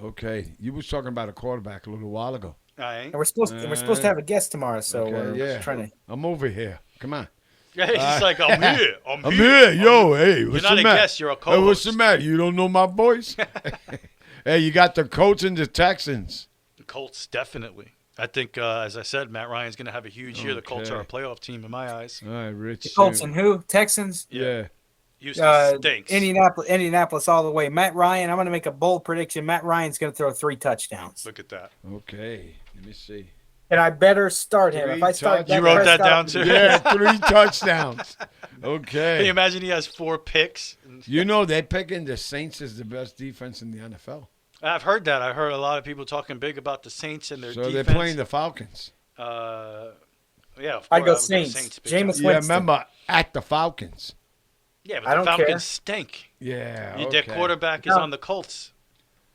Okay, you was talking about a quarterback a little while ago. And we're supposed to have a guest tomorrow, so we're trying to. I'm over here. Come on. Yeah, he's like, I'm here. I'm here. Yo, hey, you're not a guest. You're a co-host. Hey, what's the matter? You don't know my voice? Hey, you got the Colts and the Texans. The Colts, definitely. I think, as I said, Matt Ryan's going to have a huge year. The Colts are a playoff team in my eyes. All right, Rich. The Colts and who? Texans? Yeah. Houston stinks. Indianapolis all the way. Matt Ryan, I'm going to make a bold prediction. Matt Ryan's going to throw 3 touchdowns. Look at that. Okay. Let me see. And I better start him. If I start you wrote that down too? Yeah, 3 touchdowns. Okay. Can you imagine he has 4 picks? You know, they're picking the Saints as the best defense in the NFL. I've heard that. I heard a lot of people talking big about the Saints and their defense. So they're playing the Falcons. Yeah, of course. I go Saints. Jameis Winston. Yeah, remember, at the Falcons. Yeah, but the Falcons stink. Yeah, Their quarterback is on the Colts.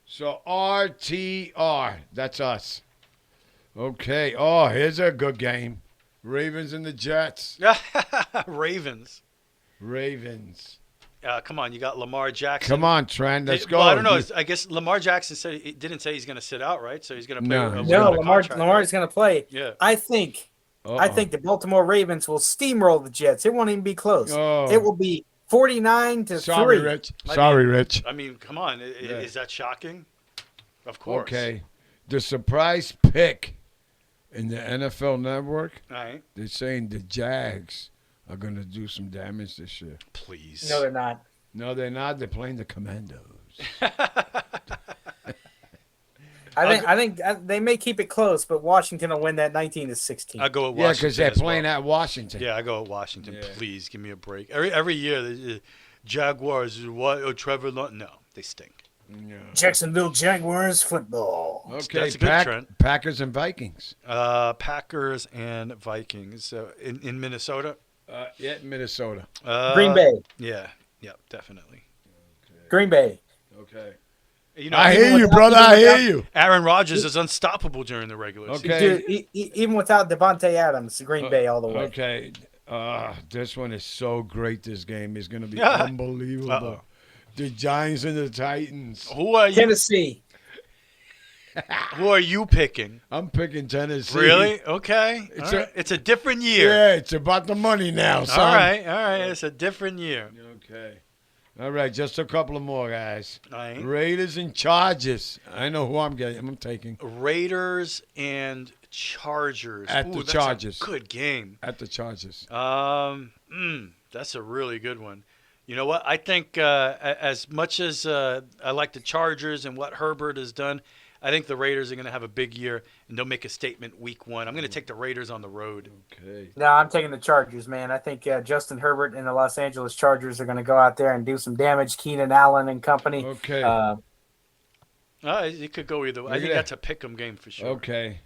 So RTR, that's us. Okay. Oh, here's a good game. Ravens and the Jets. Ravens. Come on, you got Lamar Jackson. Come on, Trent, let's go. Well, I don't know. I guess Lamar Jackson didn't say he's going to sit out, right? So he's going to play. No, Lamar's going to play. Yeah. I think the Baltimore Ravens will steamroll the Jets. It won't even be close. It will be 49-3. Sorry, Rich. I mean, come on. Is that shocking? Of course. Okay. The surprise pick in the NFL Network, all right, they're saying the Jags are going to do some damage this year. Please. No, they're not. No, they're not. They're playing the Commandos. I think they may keep it close, but Washington will win that 19-16. I go at Washington. Yeah, because they're playing at Washington. Yeah, I go at Washington. Yeah. Please give me a break. Every year, the Jaguars. Trevor Lawrence? No, they stink. No. Jacksonville Jaguars football. Okay, that's a good trend. Packers and Vikings. Packers and Vikings in Minnesota. Yeah, Minnesota. Green Bay. Yeah, definitely. Okay. Green Bay. Okay. You know, I hear you, brother. I hear you. Aaron Rodgers is unstoppable during the regular season. Dude, even without Devontae Adams, Green Bay all the way. Okay. This one is so great. This game is going to be unbelievable. Uh-oh. The Giants and the Titans. Who are you? Tennessee. Who are you picking? I'm picking Tennessee. Really? Okay. It's a different year. Yeah, it's about the money now, son. All right. It's a different year. Okay. All right, just a couple of more, guys. All right. Raiders and Chargers. I know who I'm getting. I'm taking. Raiders and Chargers. At the Chargers. That's a good game. At the Chargers. That's a really good one. You know what? I think as much as I like the Chargers and what Herbert has done, I think the Raiders are going to have a big year, and they'll make a statement week 1. I'm going to take the Raiders on the road. Okay. No, I'm taking the Chargers, man. I think Justin Herbert and the Los Angeles Chargers are going to go out there and do some damage. Keenan Allen and company. Okay. It could go either way. I think that's a pick-em game for sure. Okay.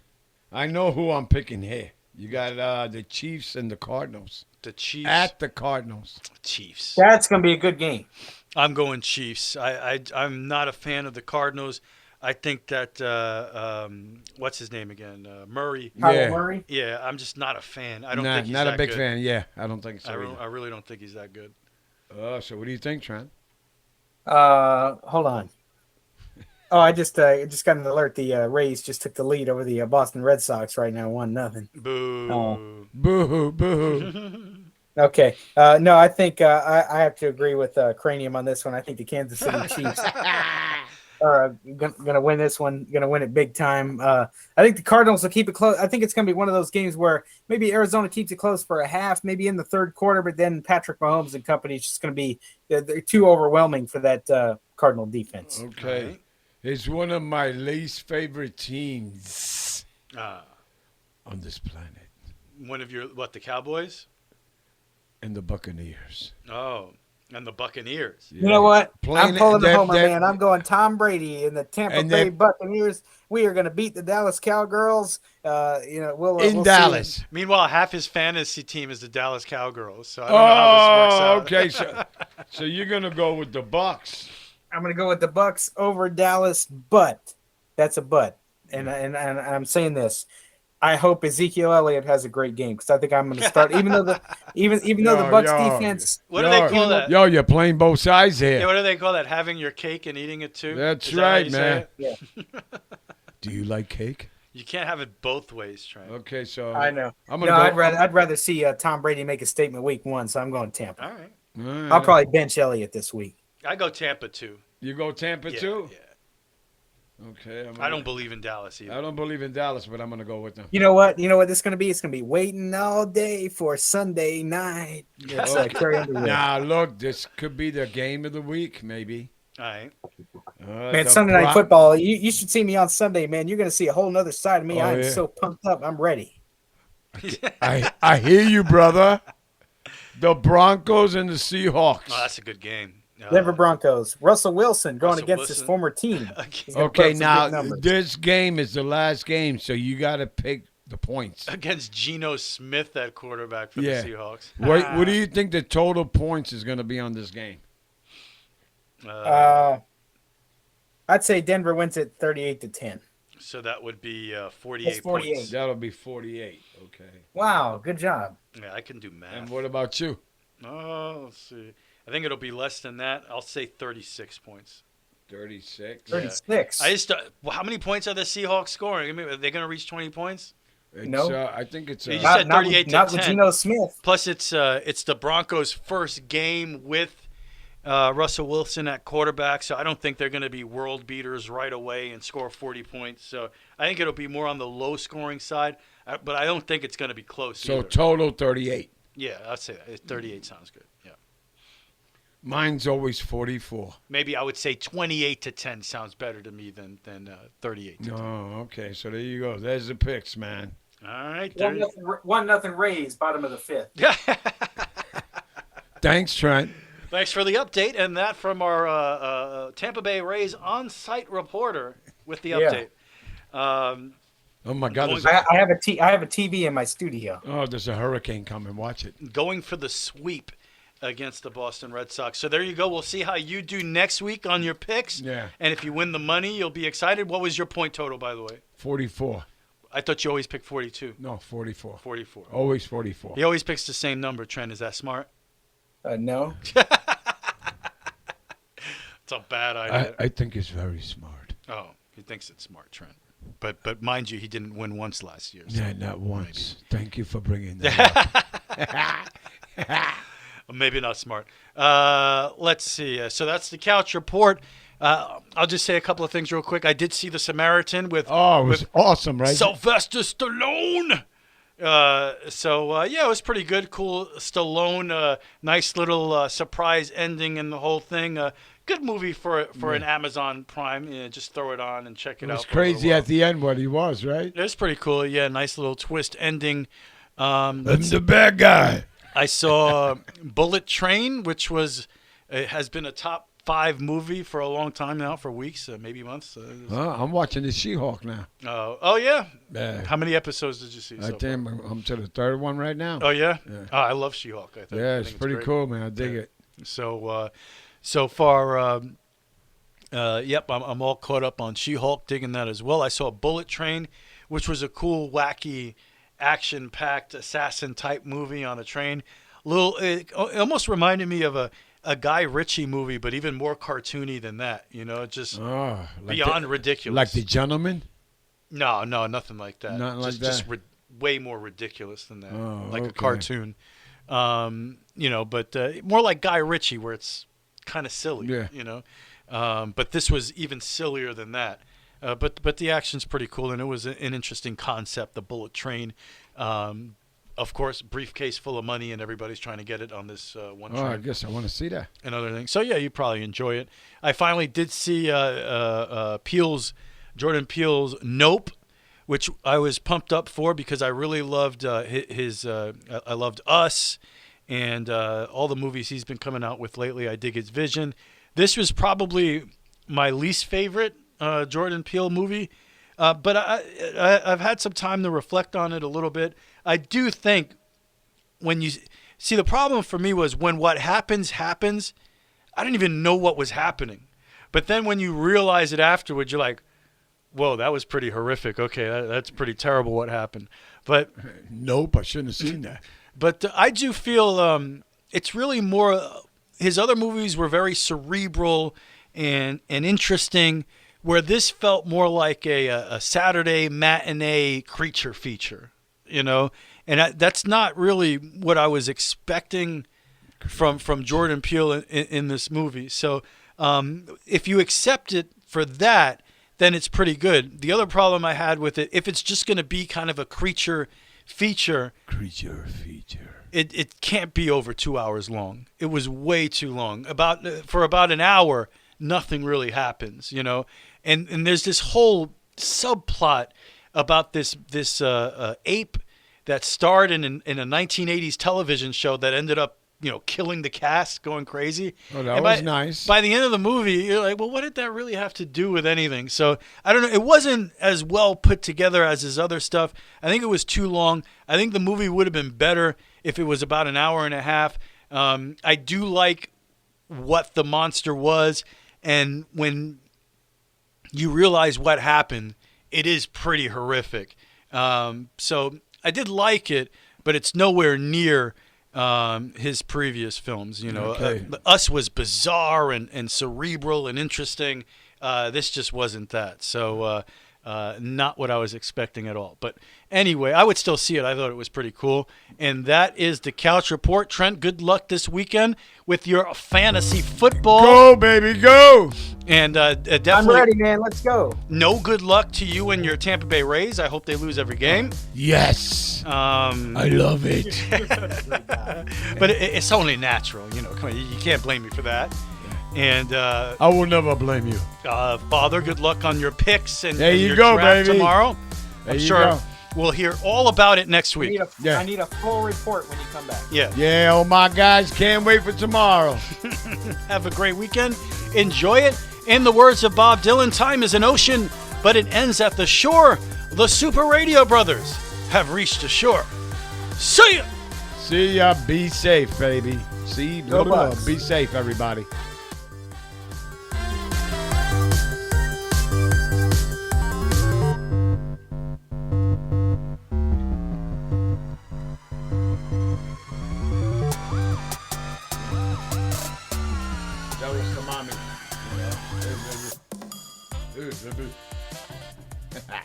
I know who I'm picking here. You got the Chiefs and the Cardinals. The Chiefs. At the Cardinals. Chiefs. That's going to be a good game. I'm going Chiefs. I'm not a fan of the Cardinals. I think that what's his name again? Murray. Kyler Murray. Yeah, I'm just not a fan. I don't think he's not that a big good. fan. Yeah, I don't think so. I really don't think he's that good. So what do you think, Trent? Hold on. Oh, I just got an alert. The Rays just took the lead over the Boston Red Sox right now, 1-0. Boo. Boo, boo. Okay. No, I think I have to agree with Cranium on this one. I think the Kansas City Chiefs are gonna win this one. Gonna win it big time. I think the Cardinals will keep it close. I think it's gonna be one of those games where maybe Arizona keeps it close for a half, maybe in the third quarter, but then Patrick Mahomes and company is just gonna be they're too overwhelming for that Cardinal defense. Okay. It's one of my least favorite teams on this planet. One of your the Cowboys? And the Buccaneers. Oh, and the Buccaneers. You know what? I'm pulling the homer, man. I'm going Tom Brady and the Tampa Bay Buccaneers. We are going to beat the Dallas Cowgirls. We'll Dallas. See. Meanwhile, half his fantasy team is the Dallas Cowgirls. So I don't know how this works out. Okay. So you're going to go with the Bucs. I'm going to go with the Bucs over Dallas, but that's a but. And I'm saying this. I hope Ezekiel Elliott has a great game because I think I'm going to start. Even though the Bucs defense. What do they call that? Yo, you're playing both sides here. Yeah, what do they call that? Having your cake and eating it too. That's right, man. Yeah. Do you like cake? You can't have it both ways, Trent. Okay, so I know. I'd rather see Tom Brady make a statement week 1, so I'm going Tampa. All right. I'll probably bench Elliott this week. I go Tampa too. You go Tampa too? Yeah. Okay. I don't believe in Dallas either. I don't believe in Dallas, but I'm going to go with them. You know what? You know what this is going to be? It's going to be waiting all day for Sunday night. Now, look, this could be the game of the week, maybe. All right. Man, Sunday Night Football, you should see me on Sunday, man. You're going to see a whole nother side of me. I'm so pumped up. I'm ready. I hear you, brother. The Broncos and the Seahawks. Oh, that's a good game. Denver Broncos. Russell Wilson going against his former team. Okay, now this game is the last game, so you got to pick the points. Against Geno Smith at quarterback for the Seahawks. What do you think the total points is going to be on this game? I'd say Denver wins it 38-10. So that would be 48 points. That'll be 48. Okay. Wow, good job. Yeah, I can do math. And what about you? Oh, let's see. I think it'll be less than that. I'll say 36 points. 36? 36. How many points are the Seahawks scoring? I mean, are they going to reach 20 points? No. I think it's... You said 38 to 10. Not with Geno Smith. Plus, it's the Broncos' first game with Russell Wilson at quarterback, so I don't think they're going to be world beaters right away and score 40 points. So I think it'll be more on the low-scoring side, but I don't think it's going to be close So either. total 38. Yeah, I'd say that. 38 sounds good. Yeah. Mine's always 44. Maybe I would say 28-10 sounds better to me than 38-10. Oh, okay. So there you go. There's the picks, man. All right. 1-0 Rays, bottom of the 5th. Thanks, Trent. Thanks for the update, and that from our Tampa Bay Rays on-site reporter with the update. Oh my God! I have a TV in my studio. Oh, there's a hurricane coming. Watch it. Going for the sweep against the Boston Red Sox. So there you go. We'll see how you do next week on your picks. Yeah. And if you win the money, you'll be excited. What was your point total, by the way? 44. I thought you always pick 42. No, 44. 44. Always 44. He always picks the same number. Trent, is that smart? No. It's a bad idea. I think it's very smart. Oh, he thinks it's smart, Trent. But mind you, he didn't win once last year. So yeah, not once. Maybe. Thank you for bringing that up. Maybe not smart. Let's see. So that's the couch report. I'll just say a couple of things real quick. I did see The Samaritan with it was awesome, right? Sylvester Stallone. Yeah, it was pretty good. Cool Stallone. Nice little surprise ending and the whole thing. Good movie for an Amazon Prime. Yeah, just throw it on and check it out. It was crazy at the end what he was, right? It was pretty cool. Yeah, nice little twist ending. I'm the bad guy. I saw Bullet Train, which has been a top 5 movie for a long time now, for weeks, maybe months. I'm watching the She-Hulk now. Oh yeah. How many episodes did you see? I think I'm to the 3rd one right now. Oh yeah. Oh, I love She-Hulk. Yeah, it's pretty cool, man. I dig it. So far, yep, I'm all caught up on She-Hulk, digging that as well. I saw Bullet Train, which was a cool, wacky, action-packed assassin-type movie on a train. It almost reminded me of a Guy Ritchie movie, but even more cartoony than that. You know, just beyond ridiculous. Like The Gentleman? No, nothing like that. Nothing like that? Just way more ridiculous than that. Like okay. A cartoon. But more like Guy Ritchie, where it's kind of silly. Yeah. You know, but this was even sillier than that. But the action's pretty cool, and it was an interesting concept. The bullet train, of course, briefcase full of money, and everybody's trying to get it on this one train. Oh, I guess I want to see that. And other things. So yeah, you probably enjoy it. I finally did see Jordan Peele's Nope, which I was pumped up for because I really loved I loved Us and all the movies he's been coming out with lately. I dig his vision. This was probably my least favorite Jordan Peele movie, but I've had some time to reflect on it a little bit. I do think when you see, the problem for me was when what happens, I didn't even know what was happening. But then when you realize it afterwards, you're like, whoa, that was pretty horrific. Okay, that's pretty terrible what happened. But nope, I shouldn't have seen that. But I do feel it's really more, his other movies were very cerebral and interesting, where this felt more like a Saturday matinee creature feature, you know? And that's not really what I was expecting from Jordan Peele in this movie. So if you accept it for that, then it's pretty good. The other problem I had with it, if it's just going to be kind of a creature feature, it can't be over 2 hours long. It was way too long. For about an hour, nothing really happens, you know. And there's this whole subplot about this ape that starred in a 1980s television show that ended up, you know, killing the cast, going crazy. Oh, that was nice. By the end of the movie, you're like, well, what did that really have to do with anything? So, I don't know. It wasn't as well put together as his other stuff. I think it was too long. I think the movie would have been better if it was about an hour and a half. I do like what the monster was, and when you realize what happened, it is pretty horrific. So I did like it, but it's nowhere near his previous films. You know, Okay. Us was bizarre and cerebral and interesting. This just wasn't that. So not what I was expecting at all. But anyway, I would still see it. I thought it was pretty cool. And that is the Couch Report. Trent, good luck this weekend with your fantasy football. Go, baby, go. And definitely, I'm ready, man. Let's go. no good luck to you and your Tampa Bay Rays. I hope they lose every game. Yes. I love it. But it's only natural. You know, come on, you can't blame me for that. And I will never blame you. Father, good luck on your picks and, There and you your go, draft baby. tomorrow. There I'm you sure go. we'll hear all about it next I week. need a full report when you come back. Yeah. Yeah, oh my guys, can't wait for tomorrow. Have a great weekend. Enjoy it. In the words of Bob Dylan, time is an ocean, but it ends at the shore. The Super Radio Brothers have reached the shore. See ya! See ya. Be safe, baby. See, Go Bucks. be safe, everybody. That was the mommy. Yeah.